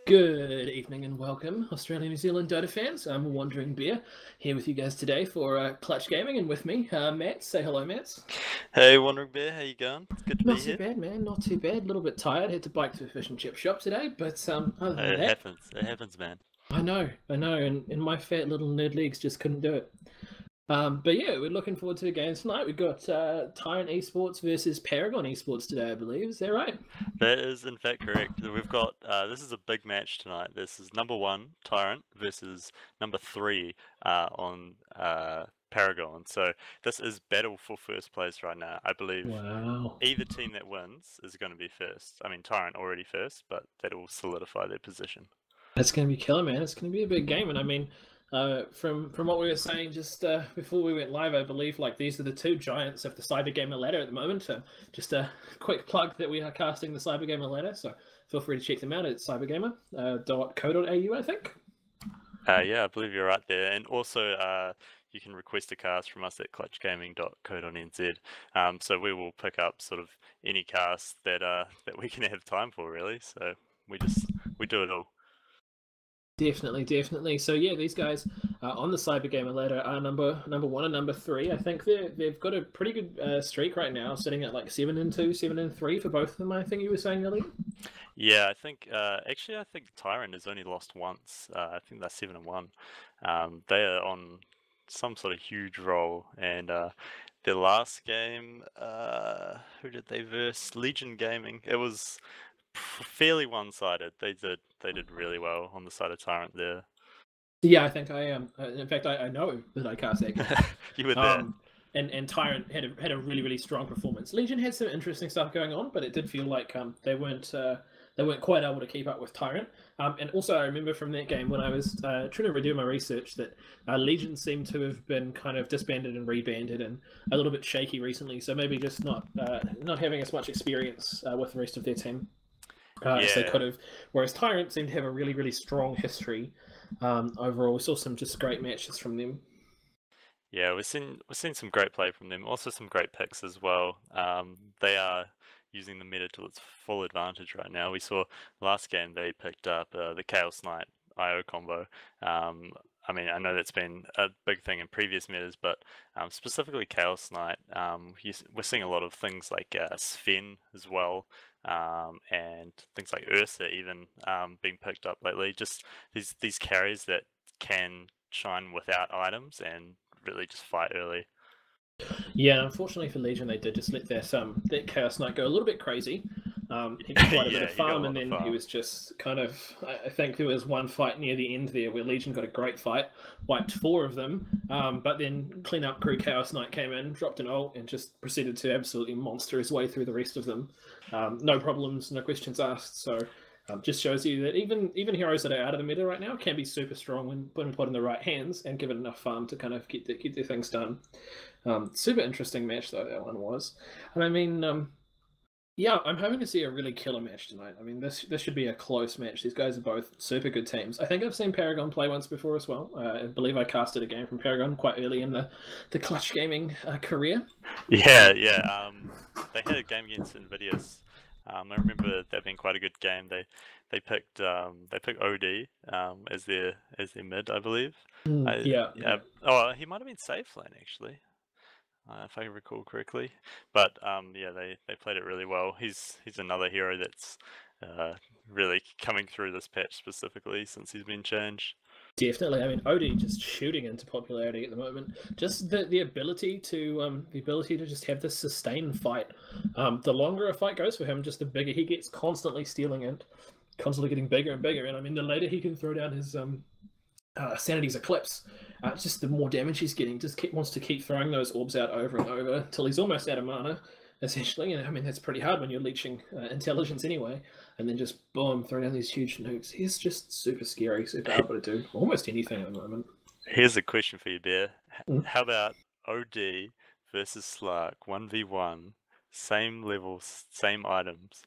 Good evening and welcome, Australia New Zealand Dota fans. I'm Wandering Bear here with you guys today for Clutch Gaming, and with me, Matt. Say hello, Matt. Hey, Wandering Bear, how you going? It's good to Not be too here. bad, man. Not too bad. A little bit tired. Had to bike to a fish and chip shop today, but other than It that, happens. It happens, man. I know, and my fat little nerd legs just couldn't do it. But yeah, we're looking forward to the game tonight. We've got Tyrant Esports versus Paragon Esports today, I believe. Is that right? That is in fact correct. We've got this is a big match tonight. This is number 1 Tyrant versus number 3 on Paragon. So this is battle for first place right now. I believe Wow. either team that wins is going to be first. I mean, Tyrant already first, but that will solidify their position. It's going to be killer, man. It's going to be a big game, and I mean, from what we were saying just before we went live, I believe like these are the two giants of the CyberGamer ladder at the moment. So just a quick plug that we are casting the CyberGamer ladder. So feel free to check them out at cybergamer.co.au, I think. Yeah, I believe you're right there. And also, you can request a cast from us at clutchgaming.co.nz. So we will pick up sort of any cast that that we can have time for, really. So we do it all. Definitely. So yeah, these guys on the CyberGamer ladder are number 1 and number 3. I think they've got a pretty good streak right now, sitting at like 7-2, 7-3 for both of them. I think you were saying earlier. Yeah, I think actually I think Tyrant has only lost once. I think they're 7-1. They are on some sort of huge roll, and their last game, who did they verse? Legion Gaming. It was fairly one-sided. They did really well on the side of Tyrant there. Yeah, I think I am. In fact, I know that I cast that game. You were there. And Tyrant had a really strong performance. Legion had some interesting stuff going on, but it did feel like they weren't quite able to keep up with Tyrant. And also, I remember from that game when I was trying to redo my research that Legion seemed to have been kind of disbanded and rebanded and a little bit shaky recently. So maybe just not having as much experience with the rest of their team as they could have. Whereas Tyrant seemed to have a really strong history. Overall, we saw some just great matches from them. Yeah, we've seen some great play from them. Also, some great picks as well. They are using the meta to its full advantage right now. We saw last game they picked up the Chaos Knight IO combo. I mean, I know that's been a big thing in previous metas, but specifically Chaos Knight, we're seeing a lot of things like Sven as well, and things like Ursa even being picked up lately. Just these carries that can shine without items and really just fight early. Yeah, unfortunately for Legion, they did just let that Chaos Knight go a little bit crazy. He got quite a bit of farm, and then he was just kind of. I think there was one fight near the end there where Legion got a great fight, wiped 4 of them, but then cleanup crew Chaos Knight came in, dropped an ult, and just proceeded to absolutely monster his way through the rest of them. No problems, no questions asked. So. Just shows you that even heroes that are out of the meta right now can be super strong when put in the right hands and given enough farm to kind of get their things done. Super interesting match though that one was, and I mean, yeah, I'm hoping to see a really killer match tonight. I mean, this should be a close match. These guys are both super good teams. I think I've seen Paragon play once before as well. I believe I casted a game from Paragon quite early in the Clutch Gaming career. Yeah. They had a game against Invidious. I remember that being quite a good game. They picked OD as their mid, I believe. Yeah. Oh, he might have been safe lane actually, if I recall correctly. But yeah, they played it really well. He's another hero that's really coming through this patch specifically since he's been changed. Definitely. I mean, OD just shooting into popularity at the moment. Just the ability to just have this sustained fight. The longer a fight goes for him, just the bigger he gets. Constantly stealing it, constantly getting bigger and bigger. And I mean, the later he can throw down his Sanity's Eclipse, just the more damage he's getting. Just wants to keep throwing those orbs out over and over until he's almost out of mana. Essentially, and I mean that's pretty hard when you're leeching intelligence anyway, and then just boom, throw down these huge nukes. He's just super scary, super able to do almost anything at the moment. Here's a question for you, Bear. How about OD versus Slark 1v1, same levels, same items,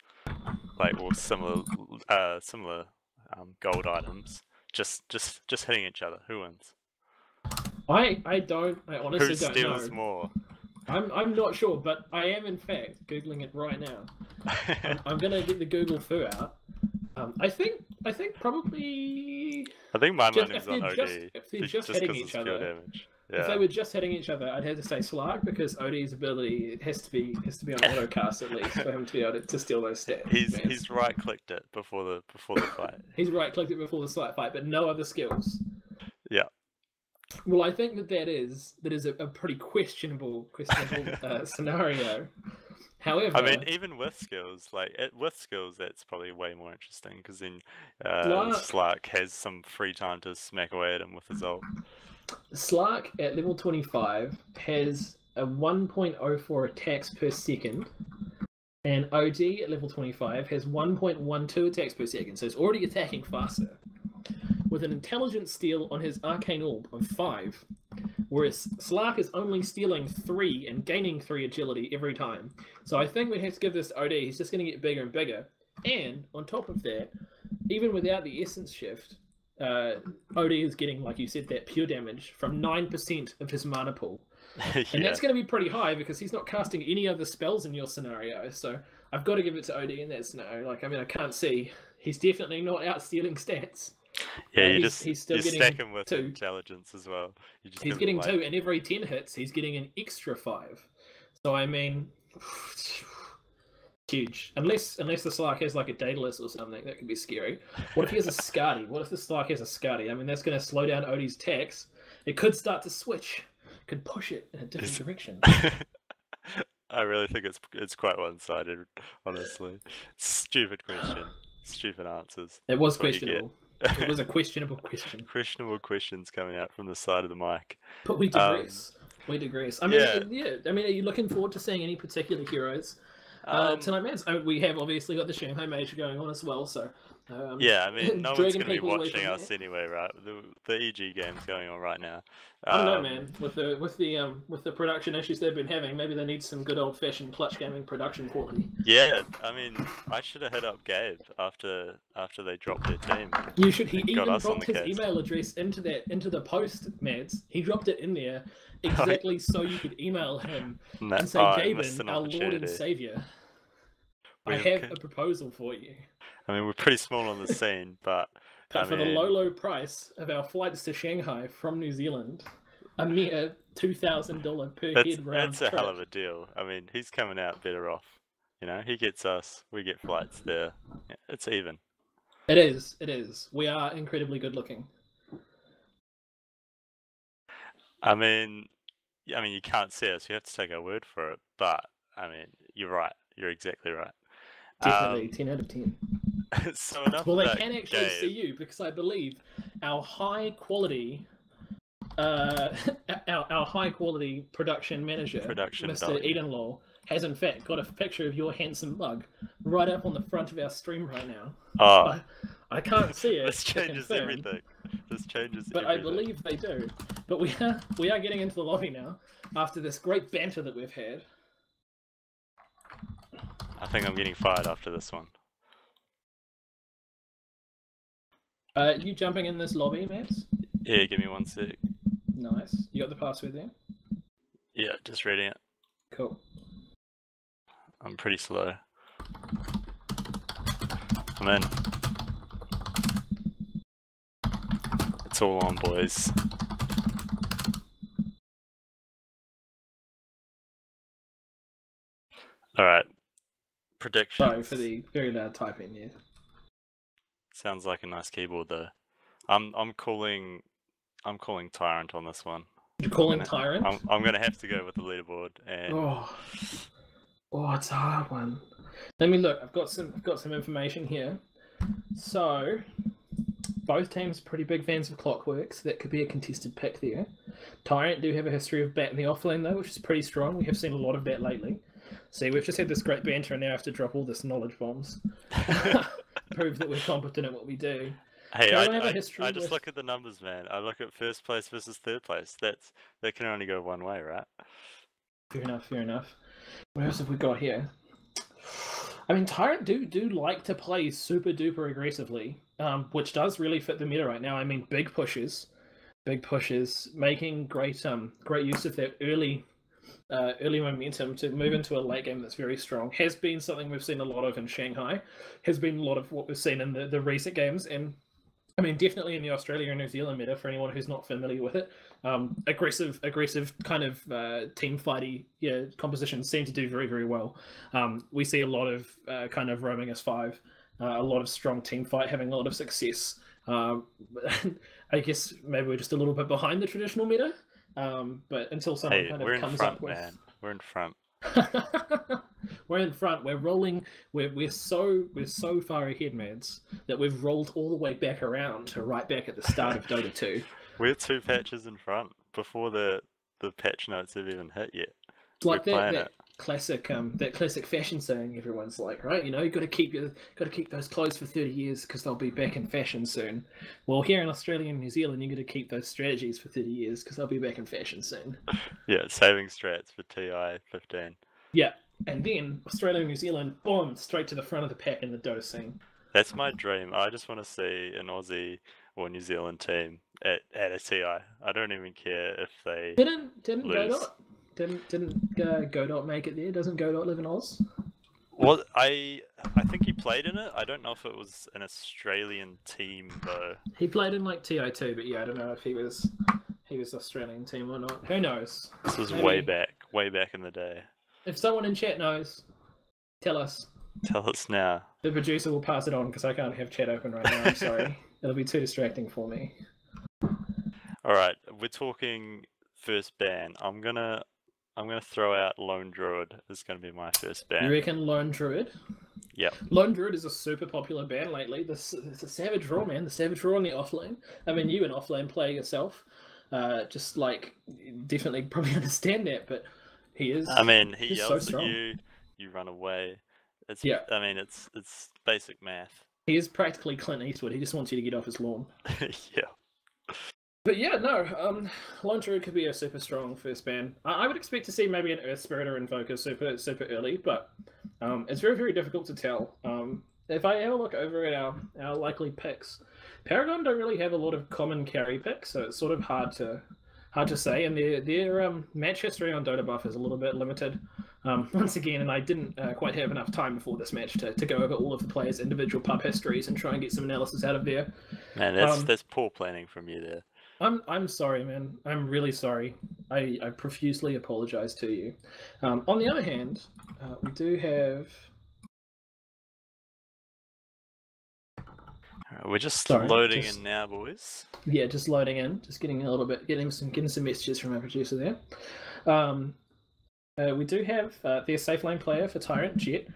like or similar gold items, just hitting each other? Who wins? I honestly Who don't steals know. more? I'm not sure, but I am in fact googling it right now. I'm gonna get the Google foo out. I think I think probably. I think my money was on they're OD. if they're just hitting each other, damage. Yeah. If they were just hitting each other, I'd have to say Slark, because OD's ability has to be on autocast at least for him to be able to steal those stats. He's right clicked it before the fight. He's right clicked it before the fight, but no other skills. Yeah. Well, I think that is a pretty questionable scenario. However, I mean, even with skills, that's probably way more interesting, because then Slark has some free time to smack away at him with his ult. Slark at level 25 has a 1.04 attacks per second, and OD at level 25 has 1.12 attacks per second, so it's already attacking faster, with an intelligence steal on his arcane orb of 5, whereas Slark is only stealing 3 and gaining 3 agility every time. So I think we have to give this to OD. He's just going to get bigger and bigger, and on top of that, even without the essence shift, OD is getting, like you said, that pure damage from 9% of his mana pool. Yeah. And that's going to be pretty high, because he's not casting any other spells in your scenario. So I've got to give it to OD in that scenario. Like, I mean, I can't see. He's definitely not out stealing stats. Yeah, he's still getting stack him with 2 intelligence as well. He's getting 2, and every 10 hits, he's getting an extra 5. So, I mean, huge. Unless the Slark has like a Daedalus or something, that could be scary. What if he has a Skadi? What if the Slark has a Skadi? I mean, that's going to slow down OD's attacks. It could start to switch. It could push it in a different direction. I really think it's quite one-sided, honestly. Stupid question. Stupid answers. It was questionable. It was a questionable question. Questionable questions coming out from the side of the mic. But we digress. We digress. I mean, I mean, are you looking forward to seeing any particular heroes tonight, man? We have obviously got the Shanghai Major going on as well, so. Yeah, I mean, no one's going to be watching us anyway, right? The EG game's going on right now. I don't know, man. With the production issues they've been having, maybe they need some good old-fashioned clutch gaming production quality. Yeah, I mean, I should have hit up Gabe after they dropped their team. You should. He even dropped his email address into the post, Mads. He dropped it in there exactly so you could email him and say, Gaben, our Lord and Savior, I have a proposal for you. I mean, we're pretty small on the scene, but for the low price of our flights to Shanghai from New Zealand, a mere $2,000 per head round trip. That's a hell of a deal. I mean, he's coming out better off. You know, he gets us, we get flights there. Yeah, it's even. It is. It is. We are incredibly good looking. I mean, you can't see us. You have to take our word for it. But I mean, you're right. You're exactly right. Definitely 10 out of 10. So enough. Well, they can actually see you, because I believe our high quality, our high quality production manager, Mr. Edenlaw, has in fact got a picture of your handsome mug right up on the front of our stream right now. Oh, I can't see it. This changes everything. But I believe they do. But we are getting into the lobby now after this great banter that we've had. I think I'm getting fired after this one. You jumping in this lobby, Mads? Yeah, give me 1 sec. Nice. You got the password there? Yeah, just reading it. Cool. I'm pretty slow. I'm in. It's all on, boys. Alright. Predictions. Sorry for the very loud typing, yeah. Sounds like a nice keyboard though. I'm calling Tyrant on this one. You're calling Tyrant? I'm gonna have to go with the leaderboard and it's a hard one. Let me look. I've got some information here. So both teams are pretty big fans of Clockwork, so that could be a contested pick there. Tyrant do have a history of batting the offlane though, which is pretty strong. We have seen a lot of that lately. See, we've just had this great banter and now I have to drop all this knowledge bombs. Prove that we're competent at what we do. Hey, I just look at the numbers, man. I look at first place versus third place. That can only go one way, right? Fair enough. What else have we got here? I mean, Tyrant do like to play super duper aggressively, which does really fit the meta right now. I mean, big pushes, making great use of that early early momentum to move into a late game that's very strong has been something we've seen a lot of in Shanghai, has been a lot of what we've seen in the recent games, and I mean, definitely in the Australia and New Zealand meta, for anyone who's not familiar with it, aggressive kind of team fighty compositions seem to do very, very well. We see a lot of kind of roaming as 5, a lot of strong team fight having a lot of success. I guess maybe we're just a little bit behind the traditional meta, but until someone kind of comes up with, man. We're in front. We're in front. We're rolling. We're so far ahead, mads, that we've rolled all the way back around to right back at the start of Dota 2. We're 2 patches in front before the patch notes have even hit yet. It's like that classic fashion saying everyone's like, right? You know, you got to keep those clothes for 30 years because they'll be back in fashion soon. Well, here in Australia and New Zealand, you got to keep those strategies for 30 years because they'll be back in fashion soon. Yeah, saving strats for TI 15. Yeah, and then Australia and New Zealand, boom, straight to the front of the pack in the Dota scene. That's my dream. I just want to see an Aussie or New Zealand team at a TI. I don't even care if they didn't lose. Godot didn't Godot make it there? Doesn't Godot live in Oz? Well, I think he played in it. I don't know if it was an Australian team though. He played in like TI2, but yeah, I don't know if he was Australian team or not. Who knows? This was way back in the day. If someone in chat knows, tell us. Tell us now. The producer will pass it on because I can't have chat open right now. I'm sorry. It'll be too distracting for me. Alright, we're talking first ban. I'm gonna throw out Lone Druid. This is gonna be my first ban. You reckon Lone Druid? Yep. Lone Druid is a super popular ban lately. It's a savage raw, man. The savage raw on the offlane. I mean, you an offlane player yourself. Just like definitely probably understand that, but he is. I mean, he yells so at you. You run away. Yeah. I mean, it's basic math. He is practically Clint Eastwood. He just wants you to get off his lawn. Yeah. But yeah, no. Lone Druid could be a super strong first ban. I would expect to see maybe an Earth Spirit or Invoker super early, but it's very, very difficult to tell. If I have a look over at our likely picks, Paragon don't really have a lot of common carry picks, so it's sort of hard to say. And their match history on Dota Buff is a little bit limited. Once again, and I didn't quite have enough time before this match to go over all of the players' individual pub histories and try and get some analysis out of there. Man, that's poor planning from you there. I'm sorry, man. I'm really sorry. I profusely apologize to you. On the other hand, we do have. We're just loading in now, boys. Yeah, just loading in. Just getting a little bit, getting some messages from our producer there. We do have their safe lane player for Tyrant, Jet.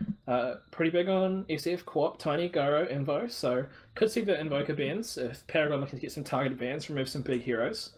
Pretty big on SF, Co-op, Tiny, Garo, Invo. So could see the Invoker bans if Paragon looking to get some targeted bans, remove some big heroes.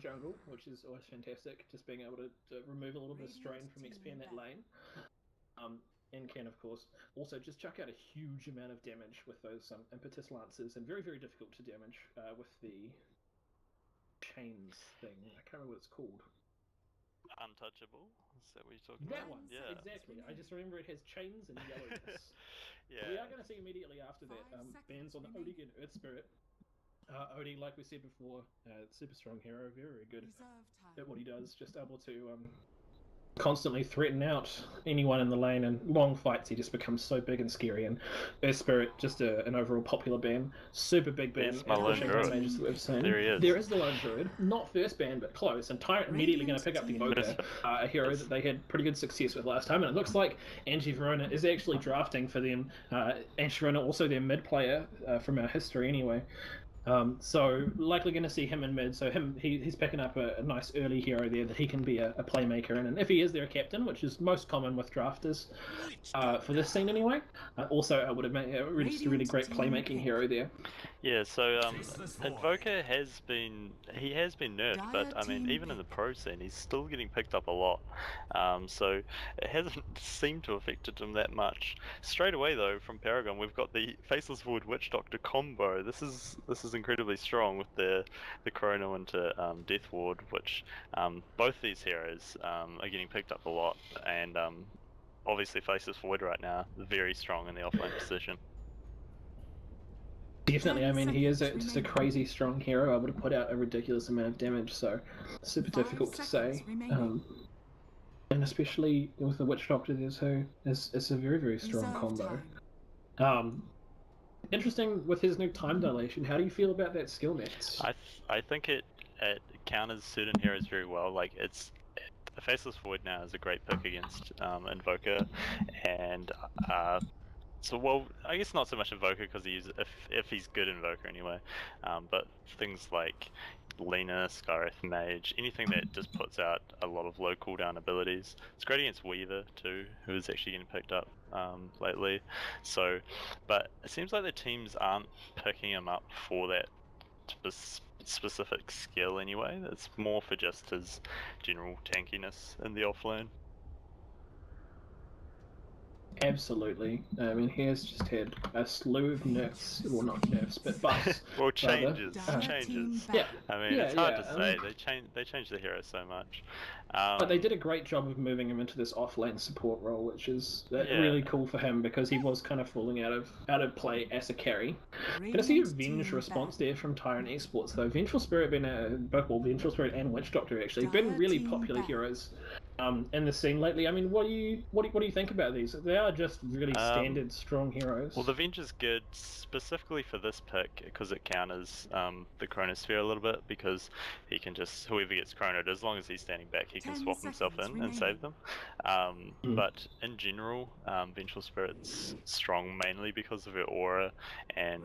jungle, which is always fantastic. Just being able to remove a little bit of strain from XP in that lane. And can, of course, also just chuck out a huge amount of damage with those impetus lances, and very, very difficult to damage with the chains thing. I can't remember what it's called. Untouchable? Is that what you're talking about? That one, yeah. Exactly. I just remember it has chains and yellowness. Yeah. We are going to see immediately after that bans on Odie and Earth Spirit. Odie, like we said before, super strong hero, very, very good at what he does, just able to constantly threaten out anyone in the lane, and long fights he just becomes so big and scary. And Earth Spirit, just an overall popular ban, super big ban. There's my lone druid. Mages that we've seen. There he is. There is the lone druid, not first ban but close, and Tyrant immediately going to pick up the Invoker, a hero that they had pretty good success with last time, and it looks like Angie Verona is actually drafting for them. Angie Verona also their mid player from our history anyway. So likely going to see him in mid. So he's picking up a nice early hero there that he can be a playmaker in, and if he is their captain, which is most common with drafters for this scene anyway, also I would have made just a really great playmaking hero there. Yeah, so Invoker has been nerfed, but I mean even in the pro scene he's still getting picked up a lot. So it hasn't seemed to have affected him that much. Straight away though, from Paragon we've got the Faceless Void Witch Doctor combo. This is incredibly strong with the Chrono into Death Ward, which both these heroes are getting picked up a lot, and obviously Faceless Void right now very strong in the offlane position. Definitely, I mean, he is just a crazy strong hero, able to put out a ridiculous amount of damage, so super difficult to say. And especially with the Witch Doctor there too, it's a very, very strong combo. Interesting with his new time dilation. How do you feel about that skill next? I think it counters certain heroes very well. Like a Faceless Void now is a great pick against Invoker, and so well I guess not so much Invoker because if he's good Invoker anyway, but things like Lena, Skywrath Mage, anything that just puts out a lot of low cooldown abilities. It's great against Weaver too, who is actually getting picked up lately. So, but it seems like the teams aren't picking him up for that specific skill anyway. It's more for just his general tankiness in the offlane. Absolutely. I mean, he has just had a slew of nerfs, well, not nerfs, but buffs. Well, changes. Yeah. I mean, it's hard to say. They changed the hero so much. But they did a great job of moving him into this offlane support role, which is really cool for him because he was kind of falling out of play as a carry. Gonna see a Venge response there from Tyrant Esports though. Vengeful Spirit Vengeful Spirit and Witch Doctor actually have been really popular heroes in the scene lately. I mean, what do you think about these? They are just really standard strong heroes. Well, the Venge is good specifically for this pick because it counters the Chronosphere a little bit, because he can just, whoever gets chronoed, as long as he's standing back, he can swap himself in and save them. But in general, Vengeful Spirit's strong mainly because of her aura, and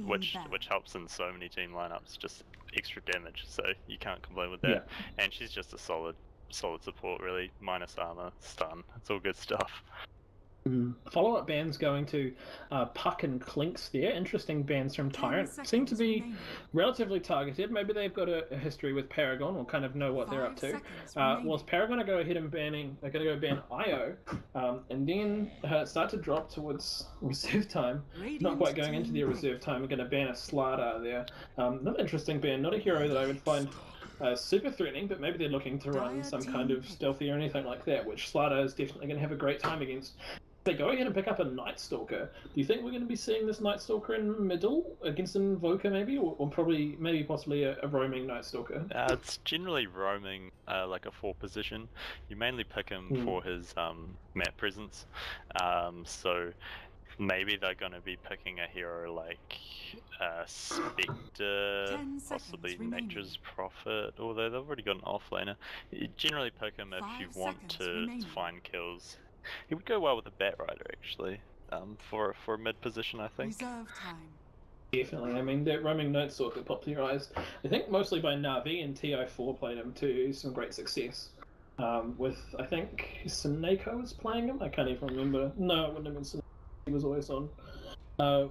which helps in so many team lineups, just extra damage, so you can't complain with that. Yeah. And she's just a solid support really, minus armor, stun, it's all good stuff. Follow-up bans going to Puck and Clinks there. Interesting bans from Tyrant. Seem to be relatively targeted. Maybe they've got a history with Paragon or kind of know what they're up to. Was Paragon to go ahead and they're going to go ban IO, and then start to drop towards reserve time. Not quite going into their reserve time. We're going to ban a Slardar there. Another interesting ban. Not a hero that I would find super threatening, but maybe they're looking to run some kind of stealthy or anything like that, which Slardar is definitely going to have a great time against. They go ahead and pick up a Night Stalker. Do you think we're going to be seeing this Night Stalker in middle against an Invoker maybe, or possibly a roaming Night Stalker? It's generally roaming like a 4 position. You mainly pick him for his map presence. So maybe they're going to be picking a hero like Spectre, possibly Nature's Prophet, although they've already got an offlaner. You generally pick him if you want to find kills. He would go well with a Bat Rider actually, for a mid position, I think. Definitely. I mean, that roaming Night Stalker popularized, I think, mostly by Na'Vi, and TI4 played him to some great success. With, I think, Sineko was playing him? I can't even remember. No, it wouldn't have been Sineko. He was always on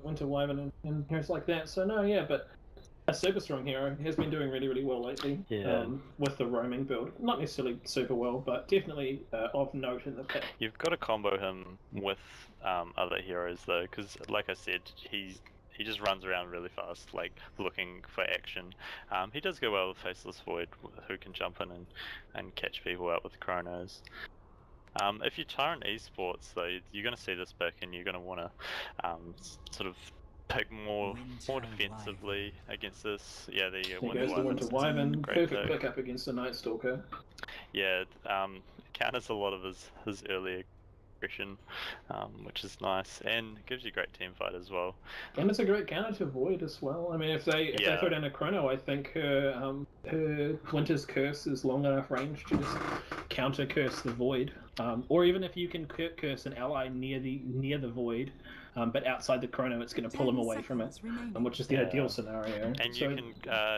Winter Wyvern and heroes like that. So no, yeah, but a super strong hero. He has been doing really, really well lately. Yeah. With the roaming build, not necessarily super well, but definitely of note in the pick. You've got to combo him with other heroes though, because like I said, he just runs around really fast, like looking for action. He does go well with Faceless Void, who can jump in and catch people out with chronos. If you Tyrant Esports though, you're going to see this pick, and you're going to want to sort of pick more defensively against this. Yeah, the There goes the Winter Wyvern. Perfect pick up against the Night Stalker. Yeah, it counters a lot of his early aggression, which is nice, and gives you great team fight as well. And it's a great counter to Void as well. I mean, if they throw down a chrono, I think her Winter's Curse is long enough range to just counter curse the Void. Or even if you can curse an ally near the Void, but outside the chrono, it's going to pull him away from it, which is the ideal scenario. And so,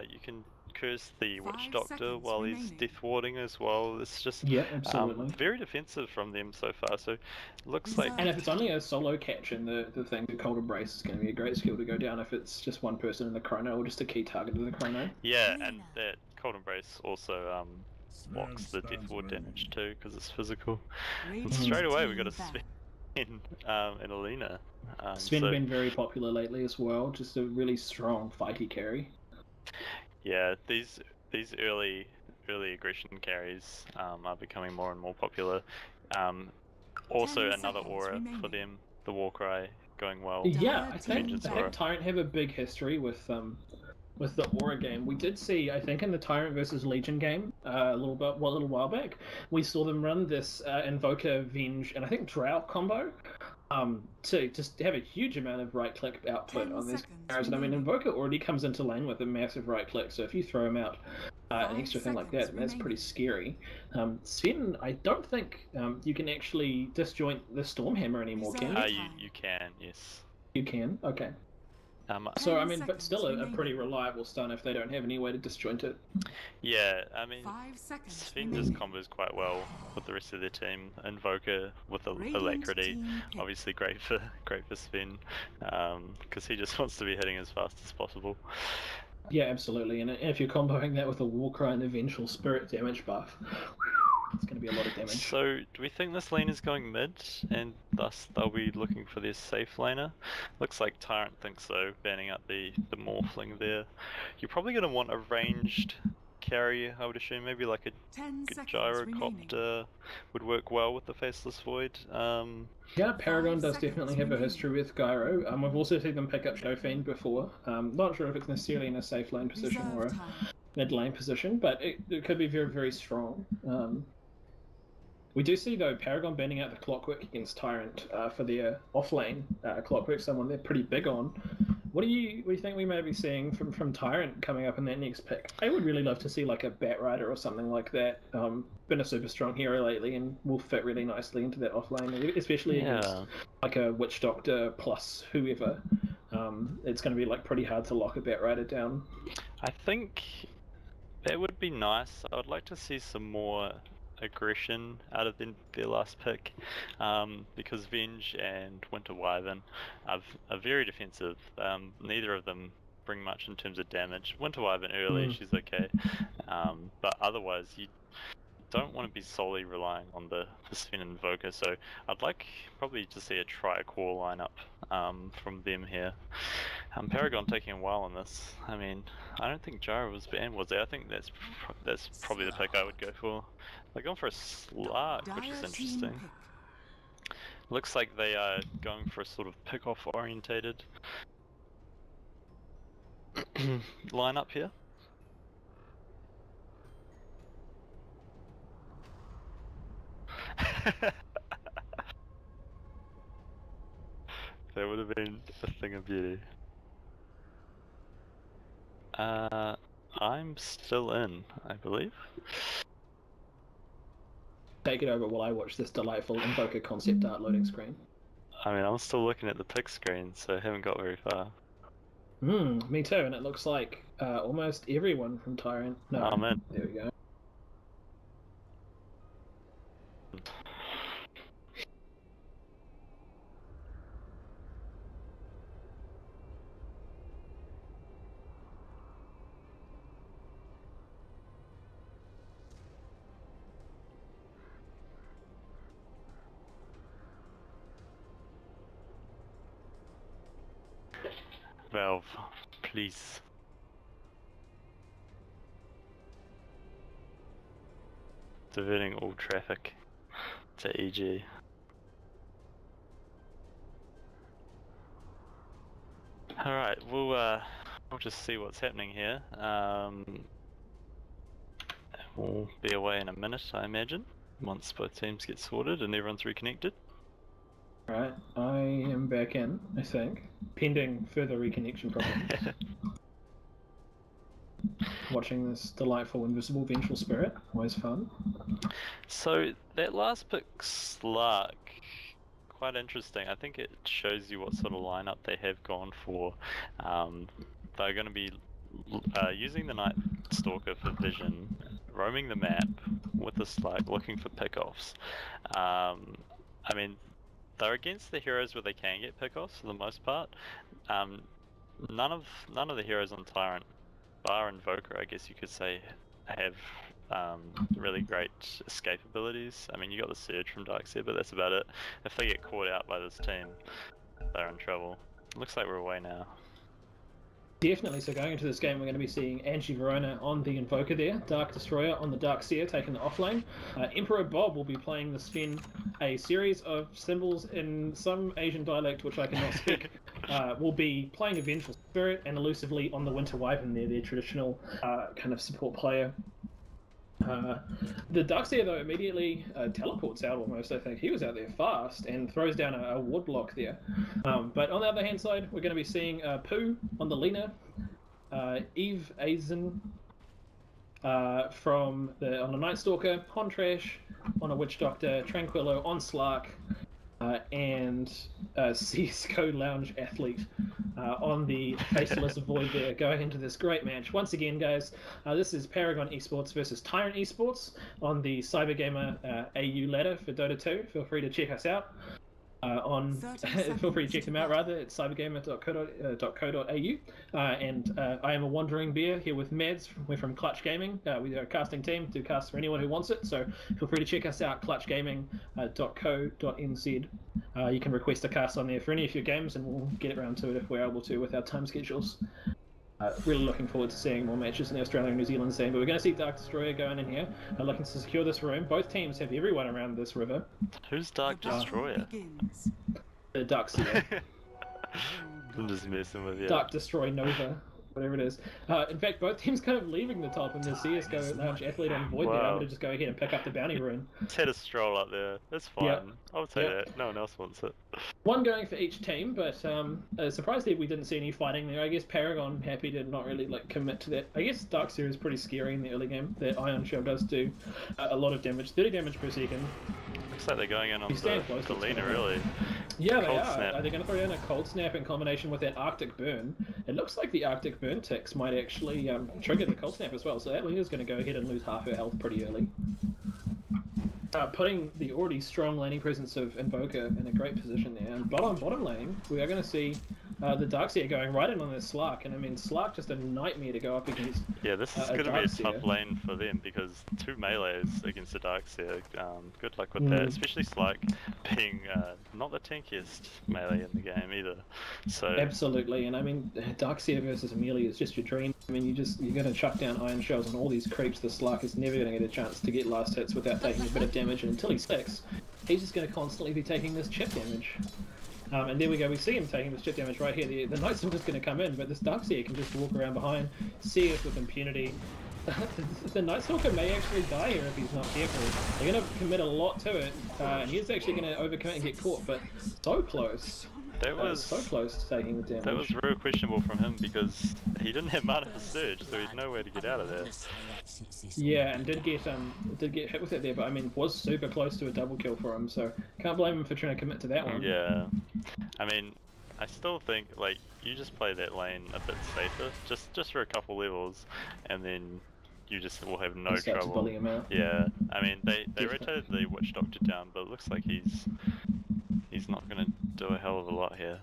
you can curse the Witch Doctor while he's death warding as well. It's just very defensive from them so far. So it looks like. And if it's only a solo catch in the thing, the Cold Embrace is going to be a great skill to go down if it's just one person in the chrono or just a key target of the chrono. Yeah, and that Cold Embrace also blocks the death ward damage too because it's physical. And straight away we got a Sven in Alina. Sven's been very popular lately as well. Just a really strong fighty carry. Yeah, these early aggression carries are becoming more and more popular. Also, another aura for them, the Warcry, going well. Yeah, I think Tyrant have a big history with the aura game. We did see, I think, in the Tyrant versus Legion game a little while back, we saw them run this Invoker, Venge, and I think Drow combo. To just have a huge amount of right-click output on these carries. And I mean, Invoker already comes into lane with a massive right-click, so if you throw him out an extra thing like that, that's pretty scary. Sven, I don't think you can actually disjoint the Stormhammer anymore, can you? You can, yes. You can? Okay. So, I mean, but still a pretty reliable stun if they don't have any way to disjoint it. Yeah, I mean, Sven just combos quite well with the rest of their team. Invoker with Alacrity, obviously great for Sven, because he just wants to be hitting as fast as possible. Yeah, absolutely. And if you're comboing that with a Warcry and a Vengeful Spirit damage buff, it's going to be a lot of damage. So, do we think this lane is going mid, and thus they'll be looking for their safe laner? Looks like Tyrant thinks so, banning out the Morphling there. You're probably going to want a ranged carry, I would assume. Maybe like a Gyrocopter would work well with the Faceless Void. Yeah, Paragon does definitely have a history with Gyro. We've also seen them pick up Showfiend before. Not sure if it's necessarily in a safe lane position or a mid lane position, but it could be very, very strong. We do see, though, Paragon banning out the Clockwork against Tyrant for their off-lane Clockwork, someone they're pretty big on. What do you think we may be seeing from Tyrant coming up in that next pick? I would really love to see like a Batrider or something like that. Been a super strong hero lately and will fit really nicely into that off-lane, especially against like a Witch Doctor plus whoever. It's going to be like pretty hard to lock a Batrider down. I think that would be nice. I would like to see some more aggression out of their last pick, because Venge and Winter Wyvern are very defensive. Neither of them bring much in terms of damage. Winter Wyvern early, she's okay, but otherwise you don't want to be solely relying on the Sven Invoker, so I'd like probably to see a Tri-Core lineup from them here. Paragon taking a while on this. I mean, I don't think Gyro was banned, was it? I think that's probably the pick I would go for. They're going for a Slark, which is interesting. Looks like they are going for a sort of pick-off orientated lineup here. That would have been a thing of beauty. I'm still in, I believe. Take it over while I watch this delightful Invoker concept art loading screen. I mean, I'm still looking at the pick screen, so I haven't got very far. Me too, and it looks like almost everyone from Tyrant. No, I'm in. There we go. Valve, please. Diverting all traffic to EG. Alright, we'll just see what's happening here. We'll be away in a minute, I imagine, once both teams get sorted and everyone's reconnected. Alright, I am back in, I think, pending further reconnection problems. Watching this delightful invisible vengeful spirit, always fun. So that last pick, Slark, quite interesting. I think it shows you what sort of lineup they have gone for. They're going to be using the Night Stalker for vision, roaming the map with the Slark, looking for pickoffs. I mean, they're against the heroes where they can get pickoffs for the most part. None of the heroes on Tyrant, bar Invoker, I guess you could say, have really great escape abilities. I mean, you got the Surge from Darkseer, but that's about it. If they get caught out by this team, they're in trouble. Looks like we're away now. Definitely, so going into this game we're going to be seeing Angie Verona on the Invoker there, Dark Destroyer on the Darkseer taking the offlane. Emperor Bob will be playing the Sven, a series of symbols in some Asian dialect which I cannot speak. Will be playing a Vengeful Spirit and elusively on the Winter Wyvern there, their traditional kind of support player. The Darkseer though immediately teleports out almost, I think. He was out there fast and throws down a ward block there. But on the other hand side, we're going to be seeing Pooh on the Lena, Eve Aizen on the Night Stalker, Hontrash on a Witch Doctor, Tranquillo on Slark, and CSGO Lounge Athlete on the Faceless Void there, going into this great match. Once again, guys, this is Paragon Esports versus Tyrant Esports on the CyberGamer AU ladder for Dota 2. Feel free to check us out. Feel free to check them out rather at cybergamer.co.au. And I am a wandering bear here with Mads. We're from Clutch Gaming. We are a casting team, do casts for anyone who wants it, so feel free to check us out, clutchgaming.co.nz. You can request a cast on there for any of your games and we'll get around to it if we're able to with our time schedules. Really looking forward to seeing more matches in the Australia and New Zealand scene, but we're going to see Dark Destroyer going in here, looking to secure this room. Both teams have everyone around this river. Who's Dark Destroyer? The Darkseer. I'm just messing with you. Dark Destroy Nova, whatever it is. In fact, both teams kind of leaving the top, and the CSGO Lounge Athlete on Void there, able to just go ahead and pick up the bounty rune. Let's head a stroll up there. That's fine. Yep. I'll take it. No one else wants it. One going for each team, but surprised that we didn't see any fighting there. I guess Paragon happy to not really commit to that. I guess Darkseer is pretty scary in the early game. That Ion Shell does do a lot of damage, 30 damage per second. Looks like they're going in on the Lena, really. Yeah, they are. They're going to throw in a Cold Snap in combination with that Arctic Burn. It looks like the Arctic Burn ticks might actually trigger the Cold Snap as well, so that Lena's going to go ahead and lose half her health pretty early. Putting the already strong laning presence of Invoker in a great position there. And bottom lane, we are going to see the Darkseer going right in on this Slark, and I mean Slark just a nightmare to go up against. Yeah, this is going to be a tough lane for them because 2 melees against the Darkseer. Good luck with that, especially Slark being not the tankiest melee in the game either. So absolutely, and I mean Darkseer versus melee is just your dream. I mean you're going to chuck down iron shells on all these creeps. The Slark is never going to get a chance to get last hits without taking a bit of damage, and until he sticks, he's just going to constantly be taking this chip damage. And there we go, we see him taking this chip damage right here. The Night Stalker's going to come in, but this Darkseer can just walk around behind, see it with impunity. The Night Stalker may actually die here if he's not careful. They're going to commit a lot to it, and he's actually going to overcommit and get caught, but so close. That was so close to taking the damage. That was real questionable from him because he didn't have mana for Surge, so he's nowhere to get out of there. Yeah, and did get hit with it there, but I mean was super close to a double kill for him, so can't blame him for trying to commit to that one. Yeah, I mean, I still think you just play that lane a bit safer, just for a couple levels, and then you just will have no trouble. To bully him out. Yeah, I mean they rotated the Witch Doctor down, but it looks like he's. He's not going to do a hell of a lot here.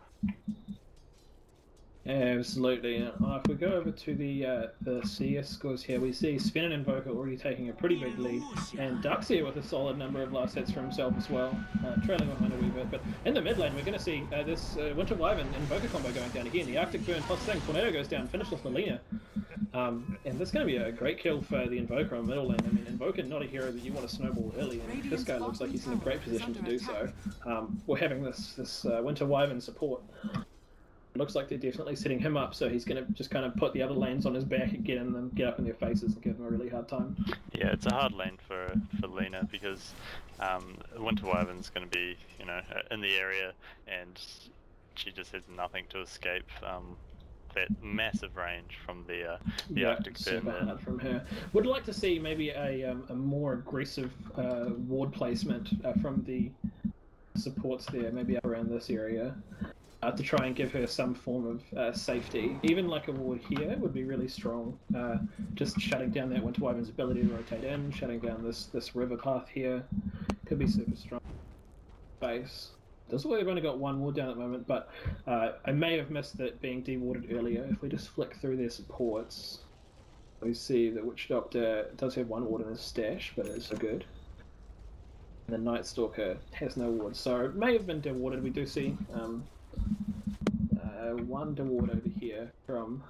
Absolutely. If we go over to the CS scores here, we see Sven and Invoker already taking a pretty big lead, and Duxia with a solid number of last hits for himself as well, trailing behind a wee bit. But in the mid lane, we're going to see this Winter Wyvern and Invoker combo going down again. The Arctic Burn plus thing, Tornado goes down, finished off the Lina. And that's going to be a great kill for the Invoker on middle lane. I mean, Invoker not a hero that you want to snowball early, and this guy looks like he's in a great position to do so. We're having this Winter Wyvern support. It looks like they're definitely setting him up, so he's going to just kind of put the other lanes on his back and get up in their faces and give them a really hard time. Yeah, it's a hard lane for Lena because Winter Wyvern's going to be, you know, in the area, and she just has nothing to escape that massive range from the Arctic Burn. From her. Would like to see maybe a more aggressive ward placement from the supports there, maybe up around this area. To try and give her some form of safety. Even like a ward here would be really strong. Just shutting down that Winter Wyvern's ability to rotate in, shutting down this river path here. Could be super strong. Base. This way, we've only got one ward down at the moment, but I may have missed that being dewarded earlier. If we just flick through their supports, we see that Witch Doctor does have one ward in his stash, but it's so good. And the Night Stalker has no ward, so it may have been dewarded. We do see one deward over here from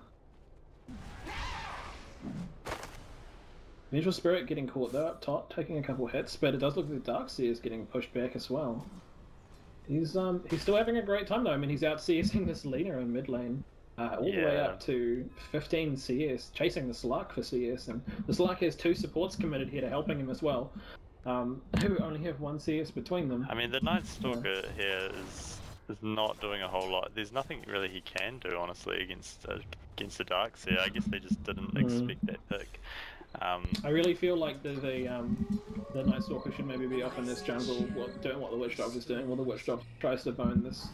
Vengeful Spirit getting caught though up top, taking a couple hits, but it does look like Darkseer is getting pushed back as well. He's still having a great time though. I mean, he's out CSing this Lina in mid lane, all the way up to 15 CS, chasing the Slark for CS, and the Slark has 2 supports committed here to helping him as well, who only have 1 CS between them. I mean, the Night Stalker here is not doing a whole lot. There's nothing really he can do, honestly, against the Darkseer. I guess they just didn't expect that pick. I really feel like the Night Stalker should maybe be off in this jungle, doing what the Witch Doctor's doing, while the Witch Doctor tries to zone this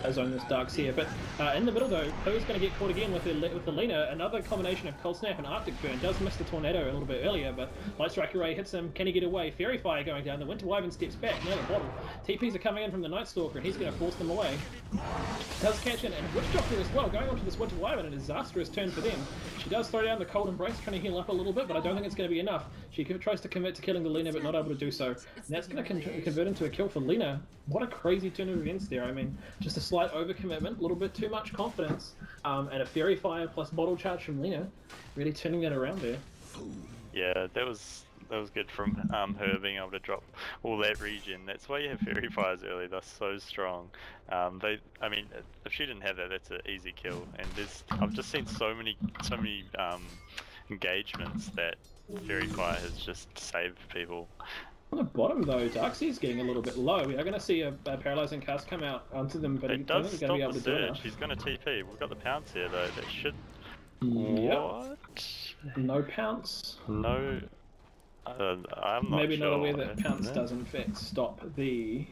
Darkseer. But in the middle though, who's going to get caught again with the Lina? Another combination of Cold Snap and Arctic Burn. Does miss the Tornado a little bit earlier, but Light Strike Array hits him. Can he get away? Fairy Fire going down. The Winter Wyvern steps back. Now the bottle. TPs are coming in from the Night Stalker, and he's going to force them away. Does catch in, and Witch Doctor as well, going onto this Winter Wyvern, a disastrous turn for them. She does throw down the Cold Embrace, trying to heal up a little bit, but I don't think it's going to be enough. She tries to commit to killing the Lina, but not able to do so. And that's going to convert into a kill for Lina. What a crazy turn of events there. I mean, just a slight overcommitment, a little bit too much confidence, and a Fairy Fire plus bottle charge from Lina, really turning that around there. Yeah, that was good from her being able to drop all that regen. That's why you have Fairy Fires early. They're so strong. I mean, if she didn't have that, that's an easy kill. And I've just seen so many engagements that Fairy Fire has just saved people. On the bottom though, Darkseer's getting a little bit low. We are going to see a paralyzing cast come out onto them, but it does stop the surge. He's going to TP. We've got the pounce here though. That should. Yep. What? No pounce. No. I'm not Maybe sure not aware that pounce does in fact stop the.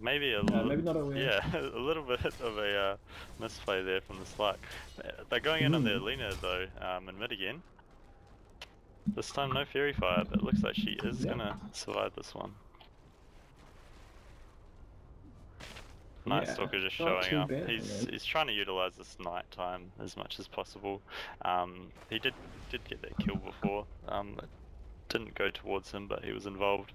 Maybe a little. Maybe not aware. Yeah, a little bit of a misplay there from the Slark. They're going in on their Lina though, in mid again. This time no Fairy Fire, but it looks like she is gonna survive this one. Night Stalker just showing up. He's trying to utilize this night time as much as possible. He did get that kill before. It didn't go towards him, but he was involved.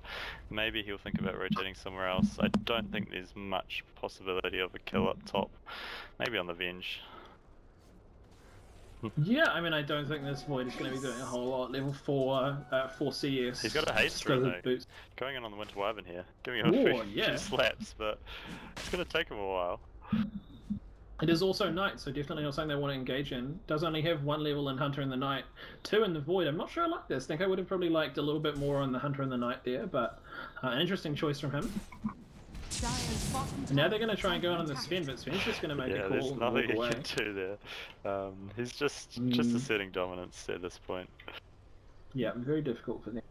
Maybe he'll think about rotating somewhere else. I don't think there's much possibility of a kill up top. Maybe on the Venge. Yeah, I mean, I don't think this Void is going to be doing a whole lot. Level 4 CS. He's got a haste through though. Going in on the Winter Wyvern here. Giving him a few slaps, but it's going to take him a while. It is also night, so definitely not something they want to engage in. Does only have 1 level in Hunter in the Night, 2 in the Void. I'm not sure I like this. I think I would have probably liked a little bit more on the Hunter in the Night there, but an interesting choice from him. Now they're going to try and go on the Sven, but Sven's just going to make a call. There's nothing he can do there. He's just asserting dominance at this point. Yeah, very difficult for them.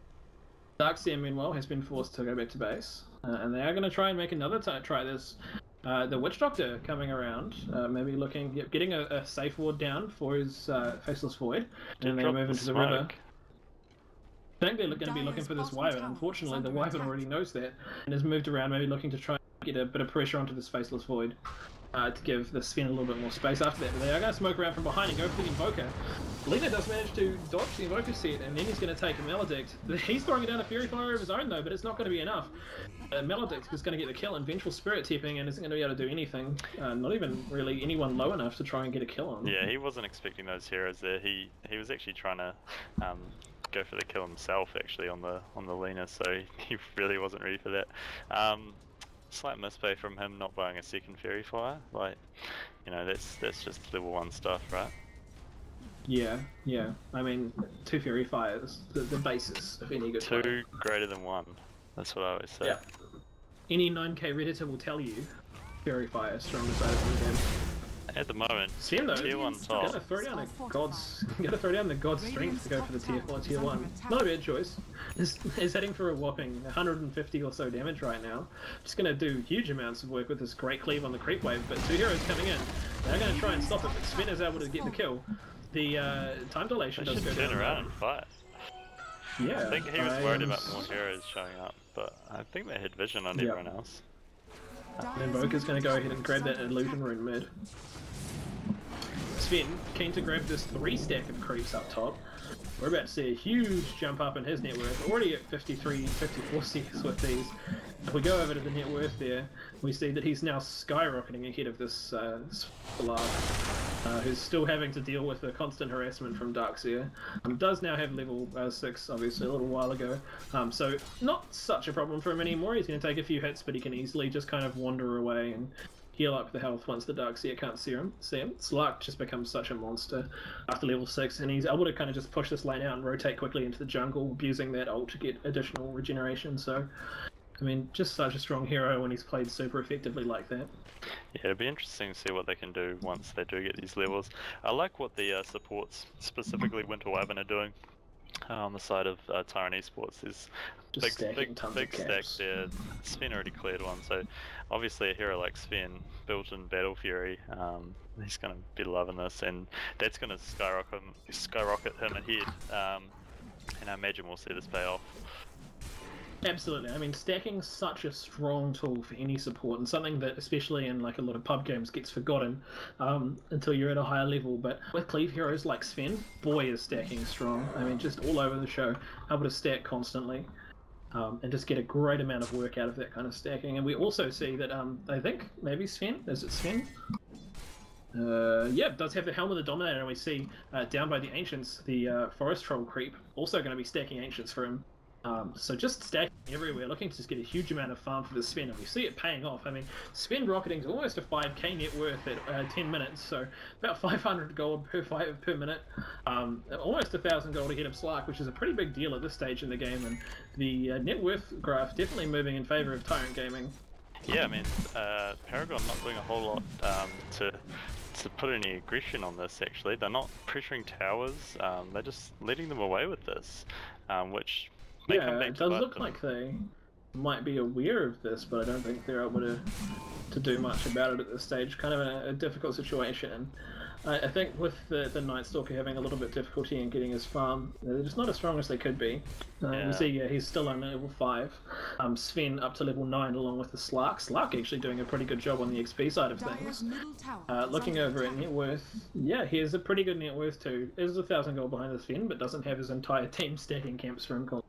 Darkseer, meanwhile, has been forced to go back to base, and they are going to try and make another try this. The Witch Doctor coming around, maybe getting a safe ward down for his Faceless Void, and they move into the river. I think they're going to be looking for this Wyvern. Unfortunately, the Wyvern already knows that and has moved around, maybe looking to try and get a bit of pressure onto this Faceless Void. to give the Sven a little bit more space after that. But they are going to smoke around from behind and go for the Invoker. Lena does manage to dodge the Invoker set, and then he's going to take a Maledict. He's throwing down a Fury Fire of his own though, but it's not going to be enough. Maledict is going to get the kill, and Vengeful Spirit tipping and isn't going to be able to do anything. Not even really anyone low enough to try and get a kill on. Yeah, he wasn't expecting those heroes there. He was actually trying to go for the kill himself actually on the Lena, so he really wasn't ready for that. Slight misplay from him not buying a second Fury Fire. Like, you know, that's just level 1 stuff, right? Yeah. I mean, 2 Fury Fires, the basis of any good Two player. greater than 1. That's what I always say. Yeah. Any 9K Redditor will tell you Fury Fire strongest item in the game. At the moment, Sven though, tier 1 top. Gotta throw down the God's strength to go for the tier 4, tier 1. Not a bad choice. Is heading for a whopping 150 or so damage right now. Just gonna do huge amounts of work with this great cleave on the creep wave, but 2 heroes coming in. They're gonna try and stop it, but Sven is able to get the kill. The time dilation does go down. Turn around and fight. Yeah. I think he was worried about more heroes showing up, but I think they had vision on everyone else. Invoker's gonna go ahead and grab that illusion rune mid. Sven, keen to grab this 3 stack of creeps up top. We're about to see a huge jump up in his net worth, already at 53, 54 CS with these. If we go over to the net worth there, we see that he's now skyrocketing ahead of this who's still having to deal with the constant harassment from Darkseer. Does now have level 6, obviously, a little while ago. So not such a problem for him anymore. He's going to take a few hits, but he can easily just kind of wander away and heal up the health once the Darkseer can't see him. Slark just becomes such a monster after level 6, and he's able to kind of just push this lane out and rotate quickly into the jungle, abusing that ult to get additional regeneration. So, I mean, just such a strong hero when he's played super effectively like that. Yeah, it'll be interesting to see what they can do once they do get these levels. I like what the supports, specifically Winter Wyvern, are doing. On the side of Tyrant Esports, there's big stacks there. Sven already cleared one, so obviously a hero like Sven, built in Battle Fury, he's going to be loving this, and that's going to skyrocket him ahead, and I imagine we'll see this pay off. Absolutely. I mean, stacking's such a strong tool for any support, and something that, especially in like a lot of pub games, gets forgotten until you're at a higher level. But with cleave heroes like Sven, boy is stacking strong. I mean, just all over the show, able to stack constantly, and just get a great amount of work out of that kind of stacking. And we also see that I think maybe Sven, is it Sven? Yeah, does have the Helm of the Dominator, and we see down by the Ancients, the Forest Troll creep, also going to be stacking Ancients for him. So just stacking everywhere, looking to just get a huge amount of farm for the Sven, and we see it paying off. I mean, Sven rocketing is almost a 5k net worth at 10 minutes, so about 500 gold per minute, almost 1,000 gold ahead of Slark, which is a pretty big deal at this stage in the game, and the net worth graph definitely moving in favour of Tyrant Gaming. Yeah, I mean, Paragon not doing a whole lot to put any aggression on this, actually. They're not pressuring towers, they're just letting them away with this, which... Yeah, it does look like they might be aware of this, but I don't think they're able to do much about it at this stage. Kind of a difficult situation. I think with the Night Stalker having a little bit difficulty in getting his farm, they're just not as strong as they could be. We see he's still only level 5. Sven up to level 9 along with the Slark. Slark actually doing a pretty good job on the XP side of things. Looking over at net worth, yeah, he has a pretty good net worth too. Is 1,000 gold behind the Sven, but doesn't have his entire team stacking camps for him.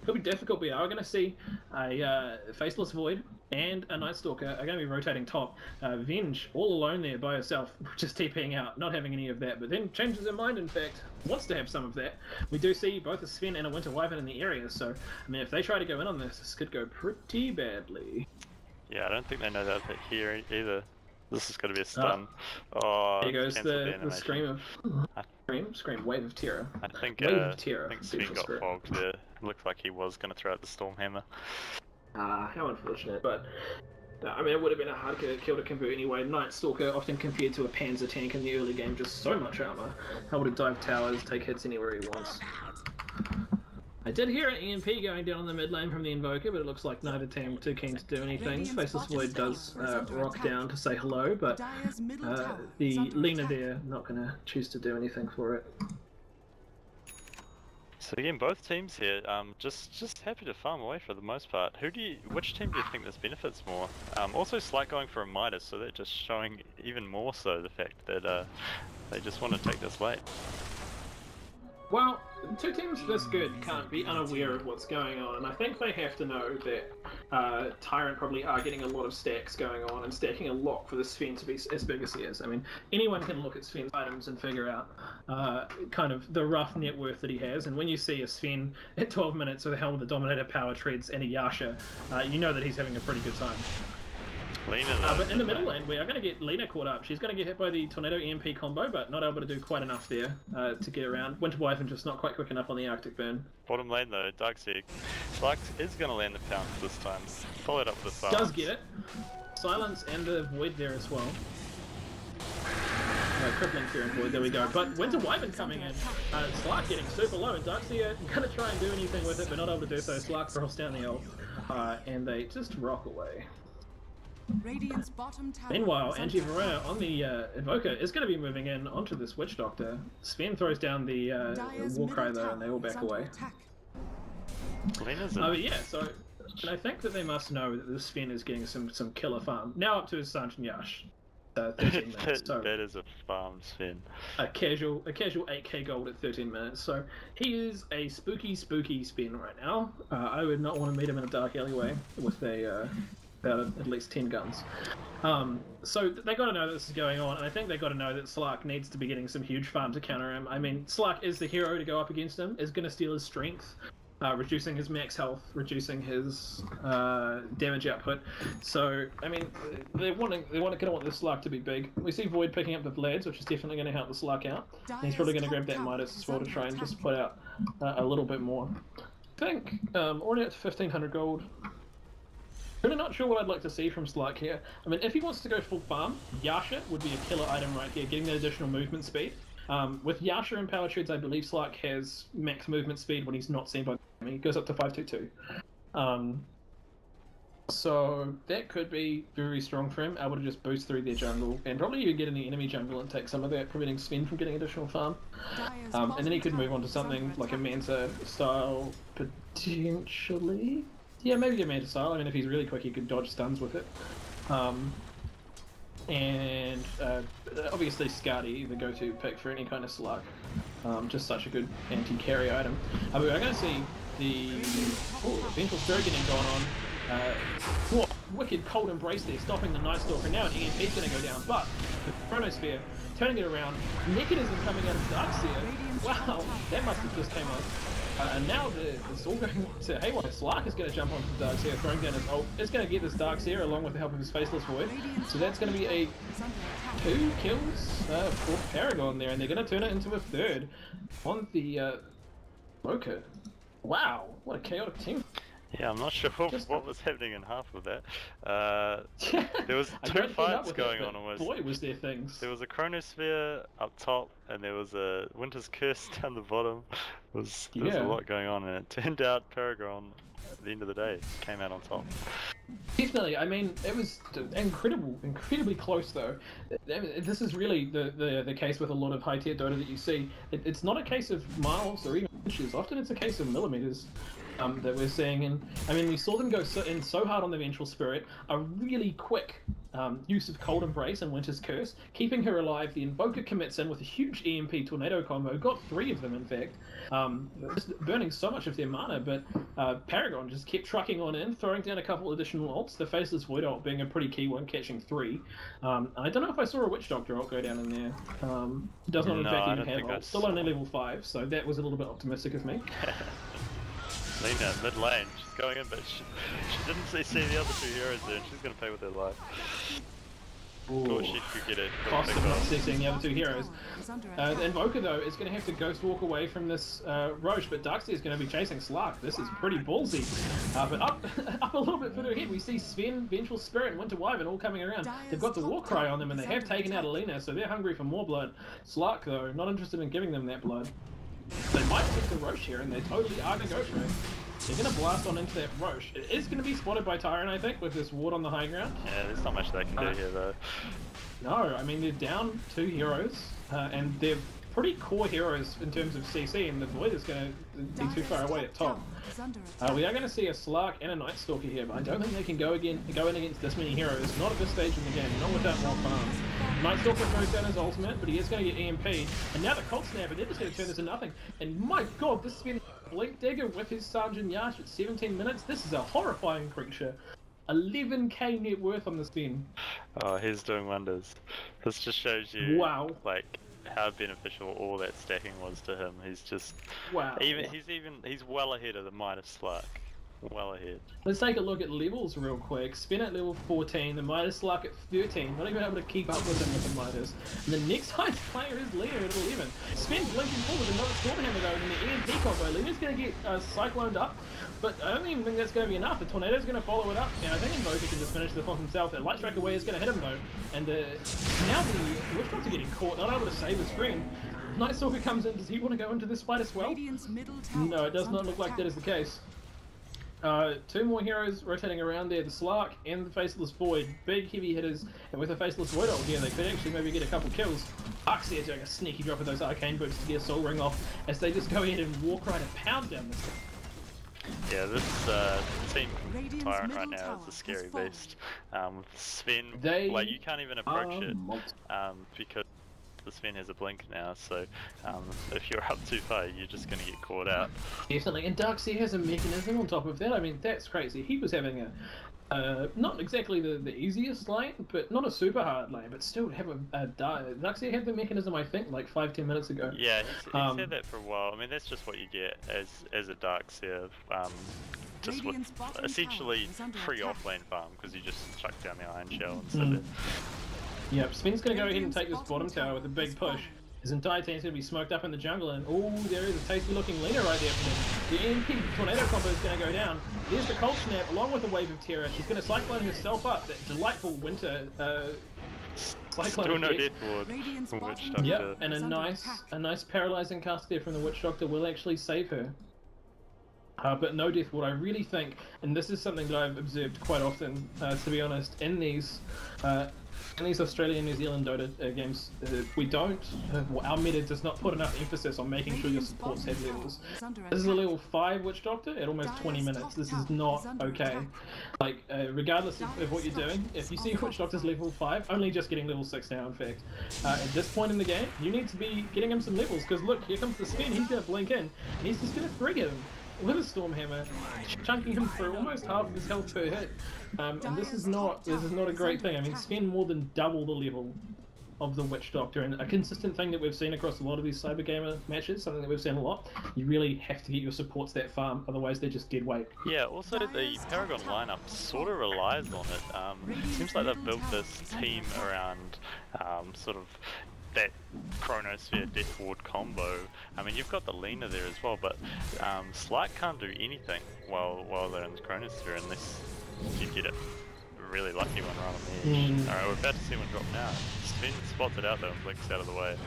It'll be difficult, but we are going to see a Faceless Void and a Night Stalker are going to be rotating top. Venge, all alone there by herself, just TPing out, not having any of that, but then changes her mind, in fact, wants to have some of that. We do see both a Sven and a Winter Wyvern in the area, so, I mean, if they try to go in on this, this could go pretty badly. Yeah, I don't think they know that here either. This is going to be a stun. There goes the scream of... Scream, Wave of Terror. I think Sven got fogged there. Looked like he was going to throw out the Stormhammer. How unfortunate, but... I mean, it would have been a hard kill to convert anyway. Night Stalker, often compared to a Panzer tank in the early game, just so much armor. Able to dive towers, take hits anywhere he wants. I did hear an EMP going down on the mid lane from the Invoker, but it looks like neither team too keen to do anything. Faceless Void does rock down to say hello, but the Lena there not going to choose to do anything for it. So again, both teams here, just happy to farm away for the most part. Which team do you think this benefits more? Also, Slight going for a Midas, so they're just showing even more so the fact that they just want to take this late. Well, two teams this good can't be unaware of what's going on, and I think they have to know that Tyrant probably are getting a lot of stacks going on and stacking a lot for the Sven to be as big as he is. I mean, anyone can look at Sven's items and figure out kind of the rough net worth that he has, and when you see a Sven at 12 minutes with a Helm of the Dominator, Power Treads, and a Yasha, you know that he's having a pretty good time. But in the middle lane, we are going to get Lena caught up. She's going to get hit by the Tornado EMP combo, but not able to do quite enough there to get around. Winter Wyvern just not quite quick enough on the Arctic Burn. Bottom lane though, Darkseid. Slark is going to land the pound this time. Followed up with the silence. Does get it. Silence and the Void there as well. Crippling Fear and Void, there we go. But Winter Wyvern coming in. Slark getting super low, and Darkseid going to try and do anything with it, but not able to do so. Slark throws down the ult, and they just rock away. Meanwhile, Angie Verona on the Invoker is going to be moving in onto this Witch Doctor. Sven throws down the Warcry though, and they all back away. Yeah, so and I think that they must know that this Sven is getting some killer farm. Now up to his Sergeant Yash. 13 minutes. So that is a farm Sven. A casual 8k gold at 13 minutes. So he is a spooky Sven right now. I would not want to meet him in a dark alleyway with a about at least 10 guns. So they got to know that this is going on, and I think they got to know that Slark needs to be getting some huge farm to counter him. I mean, Slark is the hero to go up against him, is going to steal his strength, reducing his max health, reducing his damage output. So, I mean, they're going to want this Slark to be big. We see Void picking up the Blades, which is definitely going to help the Slark out. And he's probably going to grab that Midas as well to try and just put out a little bit more. I think already at 1500 gold. Really not sure what I'd like to see from Slark here. I mean, if he wants to go full farm, Yasha would be a killer item right here, getting that additional movement speed. With Yasha and Power Treads, I believe Slark has max movement speed when he's not seen by the enemy. He goes up to 522. So that could be very strong for him, able to just boost through their jungle, and probably even get in the enemy jungle and take some of that, preventing Sven from getting additional farm. And then he could move on to something like a Manta style, potentially. Yeah, maybe a Manta style. I mean, if he's really quick, he could dodge stuns with it. And obviously Skadi, the go-to pick for any kind of Slark. Just such a good anti-carry item. We are going to see the Vengeful Spirit getting going on. Wicked Cold Embrace there, stopping the Night Stalker. Now an EMP's going to go down, but the Chronosphere turning it around. Mechanism coming out of Darkseid. Wow, that must have just came on. And now it's all going to haywire. Slark is going to jump onto the Darkseid, throwing down his ult. It's going to get this Darkseid along with the help of his Faceless Void. So that's going to be a 2 kills for Paragon there, and they're going to turn it into a 3rd on the Roker. Wow, what a chaotic team. Yeah, I'm not sure what was happening in half of that. There was 2 fights going on almost. Boy, was there things. There was a Chronosphere up top, and there was a Winter's Curse down the bottom. There was a lot going on, and it turned out Paragon, at the end of the day, came out on top. Definitely. I mean, it was incredibly close though. This is really the case with a lot of high-tier Dota that you see. It's not a case of miles or even inches. Often it's a case of millimeters. That we're seeing, and I mean, we saw them go so hard on the Vengeful Spirit. A really quick use of Cold Embrace and Winter's Curse, keeping her alive. The Invoker commits in with a huge EMP tornado combo, got 3 of them in fact, just burning so much of their mana, but Paragon just kept trucking on in, throwing down a couple additional ults, the Faceless Void ult being a pretty key one, catching 3. I don't know if I saw a Witch Doctor ult go down in there. Does not in fact even have ult, still only level 5, so that was a little bit optimistic of me. Lena, mid lane, she's going in, but she didn't see the other 2 heroes there, and she's going to pay with her life. Thought she could get it. Cost of not seeing the other 2 heroes. The Invoker, though, is going to have to ghost walk away from this Roche, but Darkseid is going to be chasing Slark. This is pretty ballsy. But up a little bit further ahead, we see Sven, Vengeful Spirit, and Winter Wyvern all coming around. They've got the Warcry on them, and they have taken out Alina, so they're hungry for more blood. Slark, though, not interested in giving them that blood. They might take the Roche here, and they totally are going to go for it. They're going to blast on into that Roche. It is going to be spotted by Tyrant, I think, with this ward on the high ground. Yeah, there's not much they can do here, though. No, I mean, they're down 2 heroes, and they've pretty core heroes in terms of CC, and the Void is going to be too far away at top. We are going to see a Slark and a Night Stalker here, but I don't think they can go in against this many heroes. Not at this stage in the game, not without more farms. Night Stalker throws down his ultimate, but he is going to get EMP'd. And now the Cold Snap, and they're just going to turn this into nothing. And my god, this has been Blink Dagger with his Sergeant Yash at 17 minutes. This is a horrifying creature. 11k net worth on the spin. Oh, he's doing wonders. This just shows you, like, how beneficial all that stacking was to him. He's just, he's well ahead of the Midas Slark. Well ahead. Let's take a look at levels real quick. Spin at level 14, the Midas Slark at 13. Not even able to keep up with him with the Midas. And the next highest player is Lena at 11. Spin blinking forward, another Stormhammer though, and the EMP combo. Lena's going to get cycloned up, but I don't even think that's going to be enough. The Tornado's going to follow it up. Yeah, I think Invoker can just finish the off himself. That Light Strike away is going to hit him though. And now the Witch Doctor getting caught, not able to save his screen. Night Stalker comes in. Does he want to go into this fight as well? No, it does not look like that is the case. Two more heroes rotating around there, the Slark and the Faceless Void. Big heavy hitters, and with a Faceless Void ult here, they could actually maybe get a couple kills. Arxia doing a sneaky drop of those Arcane Boots to get a Soul Ring off as they just go ahead and walk right and pound down this thing. Yeah, this team Tyrant right now is a scary beast. Sven, like, you can't even approach it because the Sven has a blink now, so if you're up too far, you're just going to get caught out. Definitely, and Darkseer has a mechanism on top of that. I mean, that's crazy. He was having not exactly the easiest lane, but not a super hard lane, but still have a Darkseer had the mechanism, I think, like 5-10 minutes ago. Yeah, he's had that for a while. I mean, that's just what you get as a Darkseer. Just with essentially free offlane farm, because you just chuck down the Iron Shell and sit there. Yep, Sven's going to go ahead and take this bottom tower with a big push. His entire team's going to be smoked up in the jungle, and there is a tasty looking Lena right there for him. The EMP Tornado combo is going to go down. There's the Cold Snap along with a wave of terror. She's going to cyclone herself up. That delightful winter cyclone. Still no dead board from Witch Doctor. Yep, and a nice paralyzing cast there from the Witch Doctor will actually save her. But no death ward. I really think, and this is something that I've observed quite often, to be honest, in these Australian and New Zealand Dota games, we don't, our meta does not put enough emphasis on making sure your supports have levels. This is a level 5 Witch Doctor at almost 20 minutes. This is not okay. Like, regardless of what you're doing, if you see Witch Doctor's level 5, only just getting level 6 now in fact, at this point in the game, you need to be getting him some levels, because look, here comes the Spin, he's going to blink in, and he's just going to free him with a Stormhammer, chunking him through almost half of his health per hit. And this is not a great thing. I mean, spend more than double the level of the Witch Doctor, and a consistent thing that we've seen across a lot of these CyberGamer matches, something that we've seen a lot, you really have to get your supports that farm, otherwise they're just dead weight. Yeah, also the Paragon lineup sort of relies on it. It seems like they've built this team around sort of that Chronosphere Death Ward combo. I mean, you've got the Lena there as well, but Slark can't do anything while they're in the Chronosphere unless you get it really lucky one right on the edge. Alright, we're about to see one drop now. Sven spots it out though and blinks out of the way.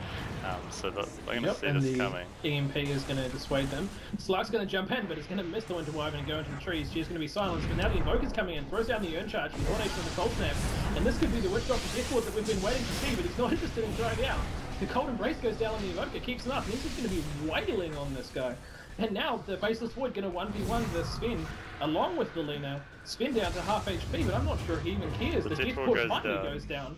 So we're going to see this coming. EMP is going to dissuade them. Slark's going to jump in, but it's going to miss the Winter Wyvern and go into the trees. She's going to be silenced, but now the Invoker's coming in, throws down the Urn Charge, and coordination with the Cold Snap. And this could be the Witch Doctor Death Ward that we've been waiting to see, but he's not interested in throwing out. The Cold Embrace goes down on the Invoker, keeps him up, and he's just going to be wailing on this guy. And now the Faceless Void going to 1v1 the Sven, along with the Lena. Sven down to half HP, but I'm not sure he even cares. The Death Ward finally goes down.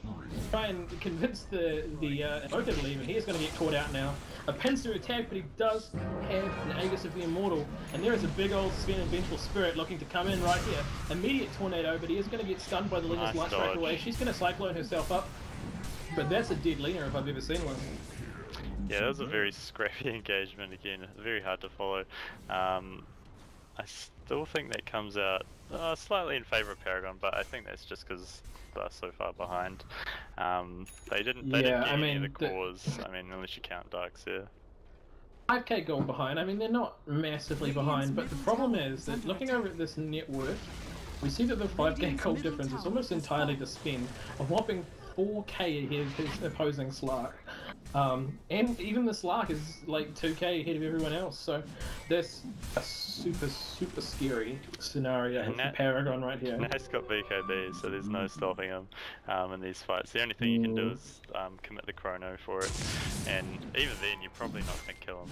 Try and convince the Invoker to leave, and he's going to get caught out now. A pincer attack, but he does have an Aegis of the Immortal. And there is a big old Sven and Vengeful Spirit looking to come in right here. Immediate Tornado, but he is going to get stunned by the Lena's Light Strike away. She's going to Cyclone herself up. But that's a dead Lena if I've ever seen one. Yeah, that was a very scrappy engagement again, very hard to follow. I still think that comes out slightly in favour of Paragon, but I think that's just because they're so far behind. They didn't get any of the cores, I mean, unless you count Darkseer. 5k gold behind, I mean, they're not massively behind, but the problem is that looking over at this net worth, we see that the 5k gold difference is almost entirely the spend, a whopping 4k ahead of his opposing Slark. And even the Slark is like 2k ahead of everyone else, so there's super scary scenario for Paragon right here. Nat's got BKB, so there's no stopping him in these fights. The only thing you can do is commit the chrono for it, and even then you're probably not going to kill him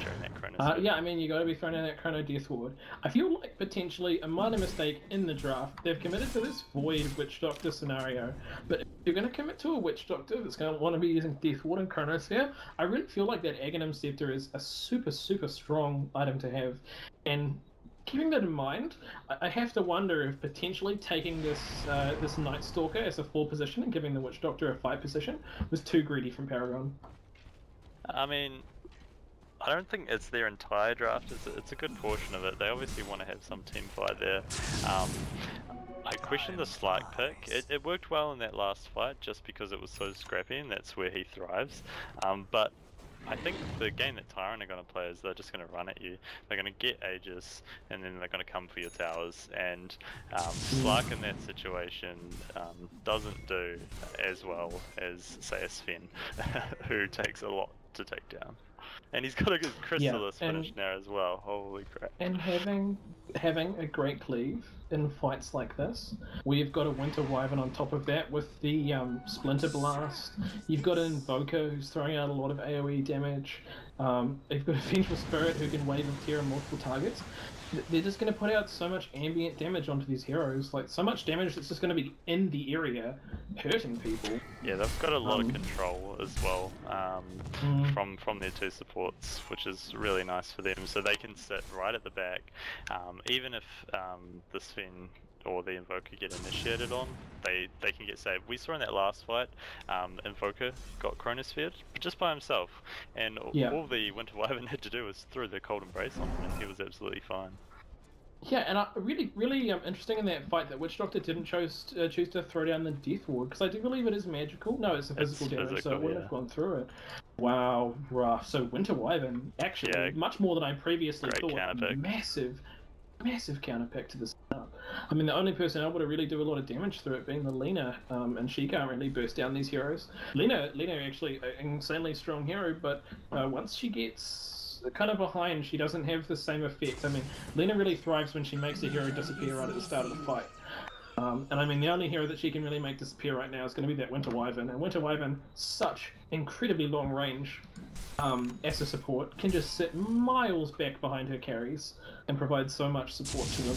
during that chrono. Yeah, I mean, you got to be throwing in that chrono death ward. I feel like potentially a minor mistake in the draft. They've committed to this Void Witch Doctor scenario, but if you're going to commit to a Witch Doctor that's going to want to be using Death Ward and Chronosphere, I really feel like that Aghanim Scepter is a super strong item to have. And keeping that in mind, I have to wonder if potentially taking this this Night Stalker as a 4 position and giving the Witch Doctor a 5 position was too greedy from Paragon. I mean, I don't think it's their entire draft. It's a good portion of it. They obviously want to have some team fight there. I question the Slark pick. It worked well in that last fight just because it was so scrappy and that's where he thrives. But I think the game that Tyrant are going to play is they're just going to run at you. They're going to get Aegis, and then they're going to come for your towers. And Slark in that situation doesn't do as well as, say, a Sven, who takes a lot to take down. And he's got a good Chrysalis finish now as well. Holy crap. And having a great cleave in fights like this, where you've got a Winter Wyvern on top of that with the Splinter Blast, you've got an Invoker who's throwing out a lot of AoE damage, you've got a Vengeful Spirit who can wave and tear on multiple targets. They're just going to put out so much ambient damage onto these heroes, like so much damage that's just going to be in the area, hurting people. Yeah, they've got a lot of control as well from their 2 supports, which is really nice for them. So they can sit right at the back, even if the Sven or the Invoker get initiated on, they can get saved. We saw in that last fight, Invoker got Chronosphered just by himself, and all the Winter Wyvern had to do was throw the Cold Embrace on him, and he was absolutely fine. Yeah, and really interesting in that fight that Witch Doctor didn't choose to throw down the Death Ward, because I do believe it is magical. No, it's a physical damage, so it wouldn't have gone through it. Wow, rough. So Winter Wyvern, actually, much more than I previously thought. Massive counter pick to this setup. I mean, the only person able to really do a lot of damage through it being the Lina, and she can't really burst down these heroes. Lina actually an insanely strong hero, but once she gets kind of behind, she doesn't have the same effect. I mean, Lina really thrives when she makes a hero disappear right at the start of the fight. And I mean, the only hero that she can really make disappear right now is going to be that Winter Wyvern. And Winter Wyvern, such incredibly long range as a support, can just sit miles back behind her carries and provide so much support to them.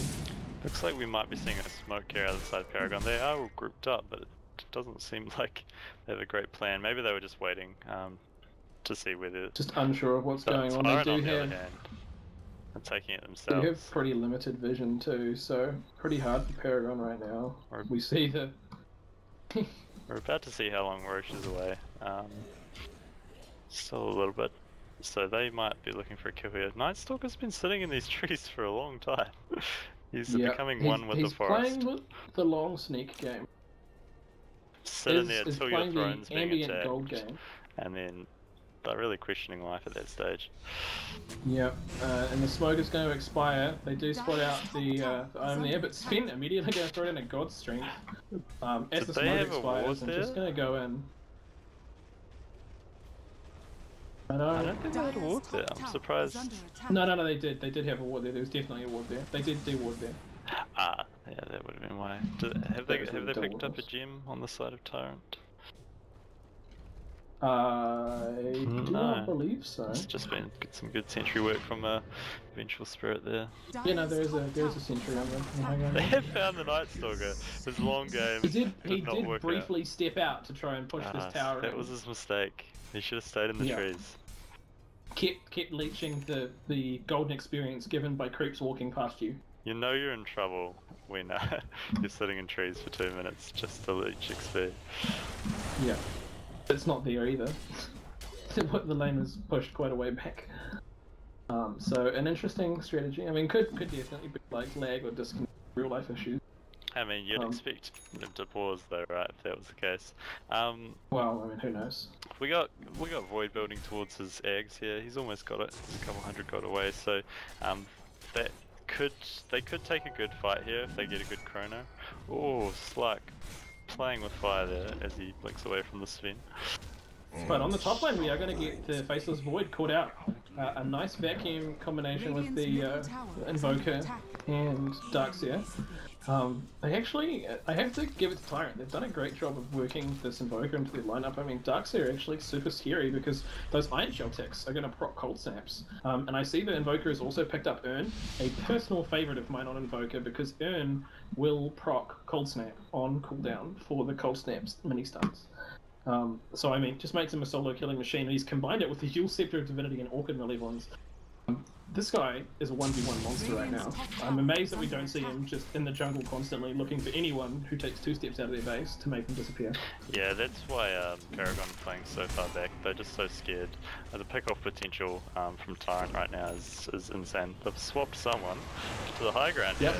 Looks like we might be seeing a smoke here outside Paragon. They are all grouped up, but it doesn't seem like they have a great plan. Maybe they were just waiting to see whether... Just unsure of what's going on. They do have... And taking it themselves. They have pretty limited vision too, so pretty hard for Paragon right now. We see the... We're about to see how long Roche is away. Still a little bit. So they might be looking for a kill here. Night Stalker's been sitting in these trees for a long time. He's becoming one with the forest. He's playing with the long sneak game. Sit in there until your throne's being attacked. Gold game. And then they're really questioning life at that stage. Yep, and the smoke is going to expire. They do spot out the item there, but Sven immediately going to throw in a God's Strength. As the smoke expires, I'm just going to go in. I don't think they had a ward there. I'm surprised. No, they did. They did have a ward there. There was definitely a ward there. They did do ward there. Ah, yeah, that would have been why. Have they picked up a gem on the side of Tyrant? I do not believe so. It's just been some good sentry work from a Vengeful Spirit there. Yeah, no, there is a sentry on them. They have found the Night Stalker. His long game. He did briefly step out to try and push this tower. That was his mistake. He should have stayed in the trees. Kept leeching the golden experience given by creeps walking past you. You know you're in trouble when you're sitting in trees for 2 minutes just to leech XP. Yeah. It's not there either. The lane was pushed quite a way back. So an interesting strategy. I mean, could definitely be like lag or disconnect real life issues. I mean, you'd expect them to pause though, right? If that was the case. Well, I mean, who knows? We got Void building towards his eggs here. He's almost got it. He's a couple hundred gold away. So they could take a good fight here if they get a good chrono. Oh, Slug playing with fire there as he blinks away from the Sven. But on the top lane, we are going to get the Faceless Void caught out. A nice vacuum combination with the Invoker and Darkseer. I have to give it to Tyrant. They've done a great job of working this Invoker into their lineup. I mean, Darkseer are actually super scary because those Iron Shell ticks are going to proc Cold Snaps. And I see the Invoker has also picked up Urn, a personal favourite of mine on Invoker, because Urn will proc Cold Snap on cooldown for the Cold Snaps mini stuns. So I mean, just makes him a solo killing machine, and he's combined it with the dual Scepter of Divinity and Orchid Malevolence. This guy is a 1v1 monster right now. I'm amazed that we don't see him just in the jungle constantly looking for anyone who takes 2 steps out of their base to make him disappear. Yeah, that's why Paragon playing so far back. They're just so scared. The pick-off potential from Tyrant right now is insane. They've swapped someone to the high ground. Yep,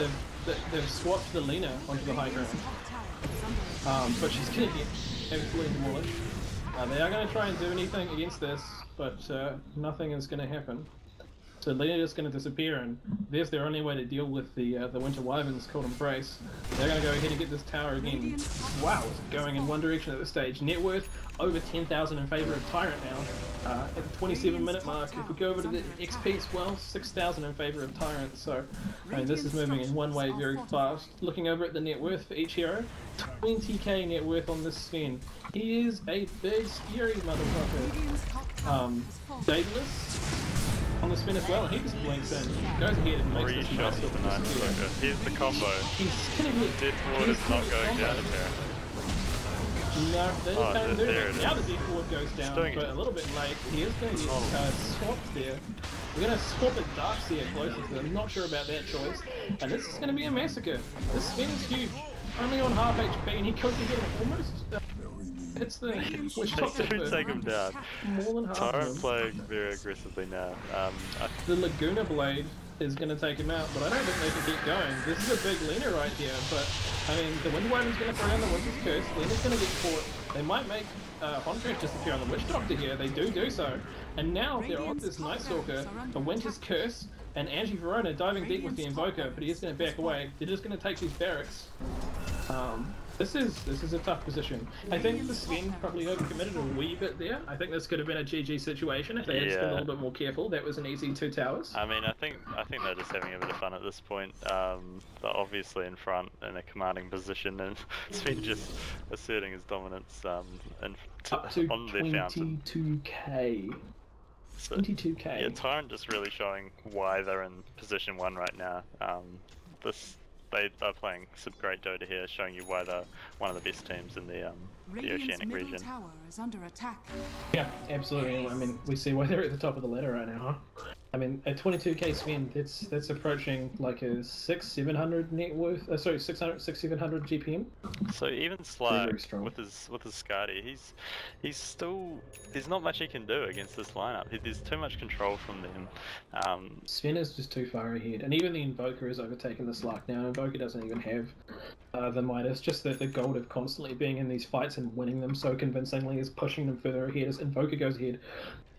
they've swapped the Lina onto the high ground. But she's going to get absolutely demolished. They are going to try and do anything against this, but nothing is going to happen. So Lina is going to disappear, and there's their only way to deal with the Winter Wyverns called Embrace. They're going to go ahead and get this tower again. Wow, it's going in one direction at this stage. Net worth over 10,000 in favour of Tyrant now. At the 27-minute mark, if we go over to the XP as well, 6,000 in favour of Tyrant. So, I mean, this is moving in one way very fast. Looking over at the net worth for each hero, 20k net worth on this Sven. He is a big, scary motherfucker. Daedalus on the Sven as well, and he just blinks in, goes ahead and makes this nice little disappear. Here's the combo. He's gonna get Death Ward is not going down apparently. No, they just can't do it. Now the Death Ward goes down, but a little bit late. He is going to get swapped there. We're going to swap a Darkseer closer to them, not sure about that choice. And this is going to be a massacre. This Sven is huge, only on half HP, and he goes to get almost... It's the which take him down. More than half. Tyrant playing very aggressively now. The Laguna Blade is going to take him out, but I don't think they can keep going. This is a big Lina right here, but I mean, the Wind Wyvern's going to throw down the Winter's Curse. Lina's going to get caught. They might make Hontrash disappear on the Witch Doctor here. They do so. And now they're on this Night Stalker, the Winter's Curse, and Angie Verona diving deep with the Invoker, but he is going to back away. They're just going to take these barracks. This is a tough position. I think the Sven probably overcommitted a wee bit there. I think this could have been a GG situation if they had been a little bit more careful. That was an easy 2 towers. I mean, I think they're just having a bit of fun at this point. They're obviously in front in a commanding position, and Sven just asserting his dominance up to on their fountain. 22k. 22k. Yeah, Tyrant just really showing why they're in position 1 right now. They are playing some great Dota here, showing you why they're one of the best teams in the Oceanic region. Tower is under attack. Yeah, absolutely. I mean, we see why they're at the top of the ladder right now, huh? I mean, a 22k Sven, that's approaching like a 600-700 net worth. Sorry, 600-700 GPM. So even Slag with his Skadi, there's not much he can do against this lineup. There's too much control from them. Sven is just too far ahead, and even the Invoker has overtaken the Slark now. Invoker doesn't even have the Midas. Just the gold of constantly being in these fights and winning them so convincingly is pushing them further ahead. As Invoker goes ahead,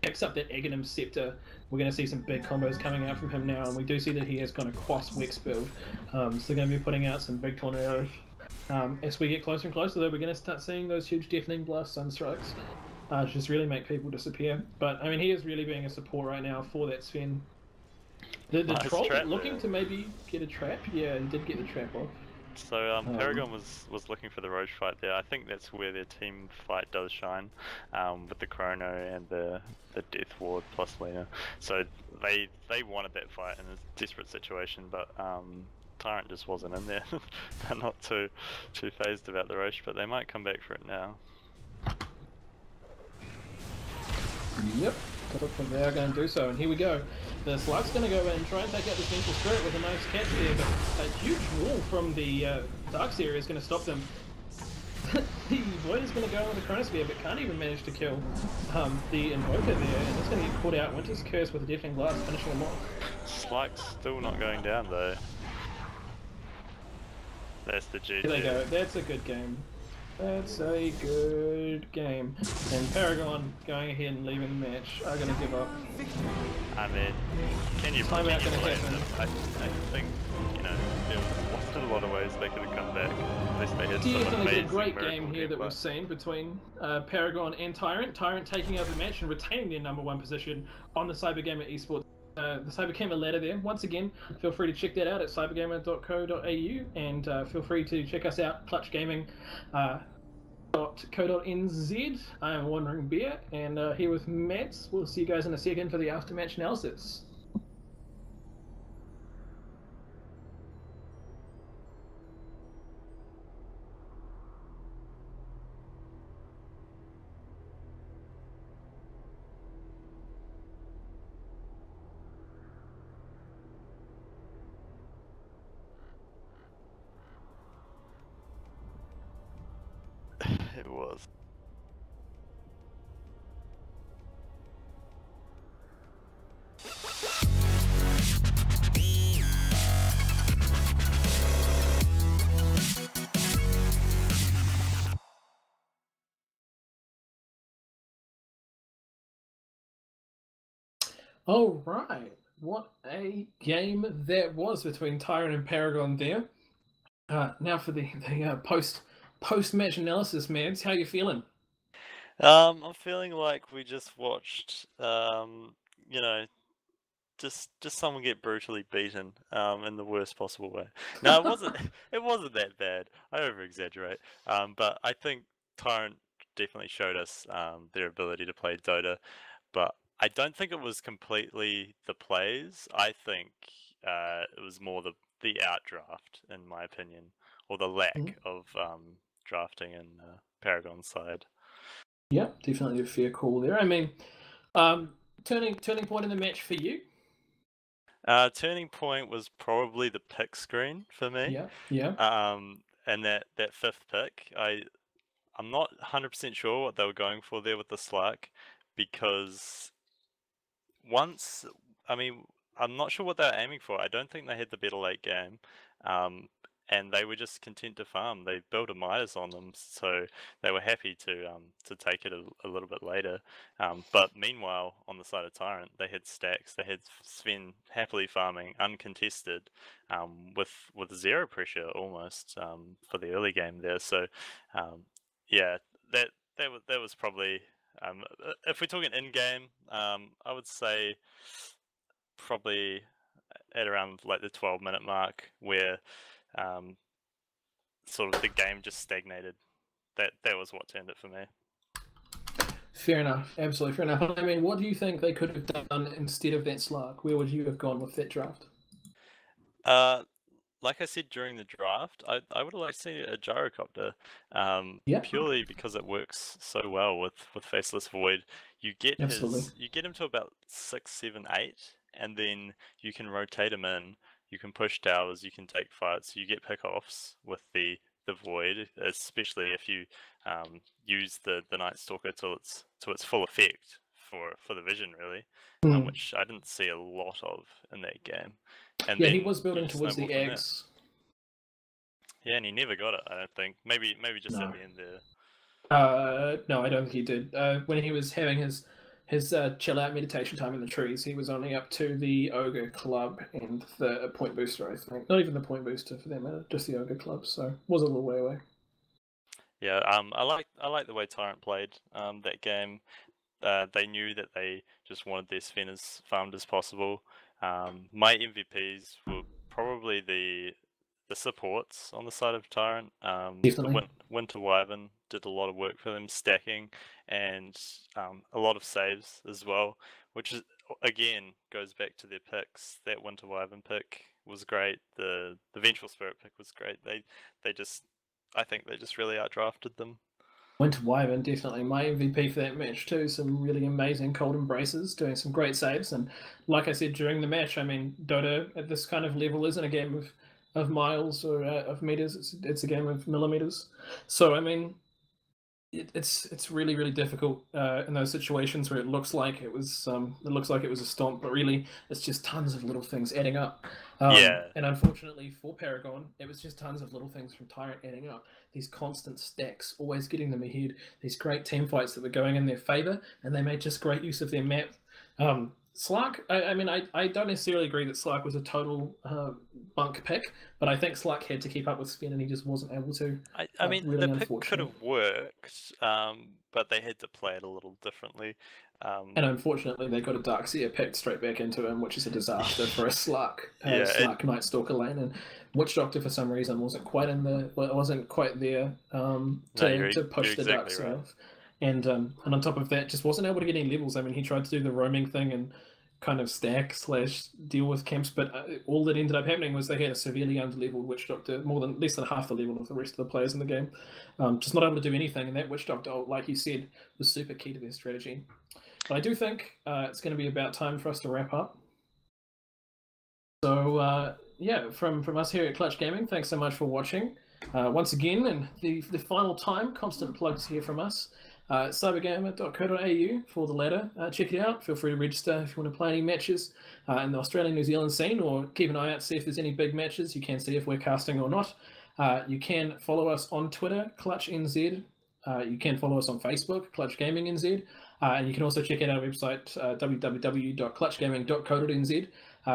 picks up that Aghanim Scepter. We're going to see some big combos coming out from him now, and we do see that he has got a Quas Wex build. So they're going to be putting out some big tornadoes. As we get closer and closer, though, we're going to start seeing those huge Deafening Blast Sunstrikes. Just really make people disappear. But, I mean, he is really being a support right now for that Sven. The troll looking to maybe get a trap. Yeah, he did get the trap off. So Paragon was looking for the Roche fight there. I think that's where their team fight does shine, with the Chrono and the Death Ward plus Lina. So they wanted that fight in a desperate situation, but Tyrant just wasn't in there. They're not too phased about the Roche, but they might come back for it now. Yep, they are going to do so, and here we go. The Slug's going to go in and try and take out the Central Spirit with a nice catch there, but a huge wall from the Darkseer is going to stop them. The Void is going to go on the Chronosphere, but can't even manage to kill the Invoker there, and it's going to get caught out. Winter's Curse with a Deafening Blast, finishing them off. Slug's still not going down though. That's the GG. There they go, that's a good game. That's a good game. And Paragon going ahead and leaving the match are going to give up. I mean, can you blame them? I think, you know, there was a lot of ways they could have come back. At least they had some Definitely amazing a great game here that we've seen between Paragon and Tyrant. Tyrant taking over the match and retaining their #1 position on the CyberGamer Esports. The CyberGamer ladder there. Once again, feel free to check that out at cybergamer.co.au and feel free to check us out, Clutch Gaming. .co.nz. I am Wandering Beer, and here with Matt. We'll see you guys in a second for the after-match analysis. It was. All right, what a game that was between Tyrant and Paragon there. Now for the post match analysis, Mads. How you feeling? I'm feeling like we just watched, you know, just someone get brutally beaten, in the worst possible way. No, it wasn't. It wasn't that bad. I over exaggerate. But I think Tyrant definitely showed us their ability to play Dota, but I don't think it was completely the plays. I think it was more the outdraft, in my opinion, or the lack of drafting in Paragon's side. Yeah, definitely a fair call there. I mean, turning point in the match for you. Turning point was probably the pick screen for me. Yeah. And that fifth pick, I'm not 100% sure what they were going for there with the Slark, because once, I mean, I'm not sure what they were aiming for. I don't think they had the better late game, and they were just content to farm. They built a Midas on them, so they were happy to take it a little bit later. But meanwhile, on the side of Tyrant, they had stacks. They had Sven happily farming, uncontested, with zero pressure almost for the early game there. So, yeah, that was probably. If we're talking in game, I would say probably at around like the 12-minute mark, where sort of the game just stagnated. That was what turned it for me. Fair enough, absolutely fair enough. I mean, what do you think they could have done instead of that Slark? Where would you have gone with that draft? Like I said during the draft, I would have liked to see a gyrocopter, purely because it works so well with Faceless Void. You get him to about 6, 7, 8, and then you can rotate him in. You can push towers. You can take fights. You get pickoffs with the Void, especially if you use the Night Stalker to its full effect for the vision, really, which I didn't see a lot of in that game. And yeah, he was building towards the eggs. Yeah, and he never got it, I don't think. Maybe just at the end there. No, I don't think he did. When he was having his chill out meditation time in the trees, he was only up to the Ogre Club and the Point Booster, I think. Not even the Point Booster for that matter, just the Ogre Club, so was a little way away. Yeah, I like the way Tyrant played that game. They knew that they just wanted their Sven as farmed as possible. My MVPs were probably the supports on the side of Tyrant. Definitely. Winter Wyvern did a lot of work for them, stacking, and a lot of saves as well, which is, again, goes back to their picks. That Winter Wyvern pick was great. The Vengeful Spirit pick was great. I think they just really outdrafted them. Winter Wyvern, definitely my MVP for that match too. Some really amazing cold embraces, doing some great saves, and like I said during the match, I mean, Dota at this kind of level isn't a game of miles or of meters. It's a game of millimeters. So I mean, it's really difficult in those situations where it looks like it was a stomp, but really it's just tons of little things adding up. And unfortunately for Paragon, it was just tons of little things from Tyrant adding up. These constant stacks, always getting them ahead. These great team fights that were going in their favor, and they made just great use of their map. Slark, I mean, I don't necessarily agree that Slark was a total bunk pick, but I think Slark had to keep up with Spin and he just wasn't able to. I mean, really the pick could have worked, but they had to play it a little differently. And unfortunately, they got a Darkseer picked straight back into him, which is a disaster for a Slark. Slark Night Stalker lane, and Witch Doctor for some reason wasn't quite there to push the Darkseer off. And on top of that, just wasn't able to get any levels. I mean, he tried to do the roaming thing and kind of stack / deal with camps, but all that ended up happening was they had a severely underleveled Witch Doctor, less than half the level of the rest of the players in the game. Just not able to do anything, and that Witch Doctor, like you said, was super key to their strategy. But I do think it's going to be about time for us to wrap up. So yeah, from us here at Clutch Gaming, thanks so much for watching. Once again, and the final time, constant plugs here from us. CyberGamer.co.au for the ladder. Check it out. Feel free to register if you want to play any matches in the Australian New Zealand scene, or keep an eye out, see if there's any big matches. You can see if we're casting or not. You can follow us on Twitter, ClutchNZ. You can follow us on Facebook, Clutch Gaming NZ. And you can also check out our website, www.clutchgaming.co.nz,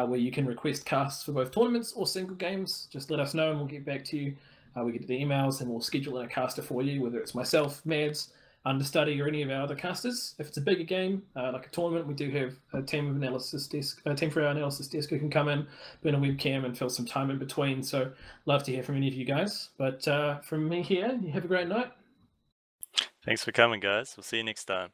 where you can request casts for both tournaments or single games. Just let us know and we'll get back to you. We get the emails and we'll schedule in a caster for you, whether it's myself, Mads, Understudy, or any of our other casters. If it's a bigger game, like a tournament, we do have a team for our analysis desk who can come in, burn a webcam, and fill some time in between. So love to hear from any of you guys. But from me here, you have a great night. Thanks for coming, guys. We'll see you next time.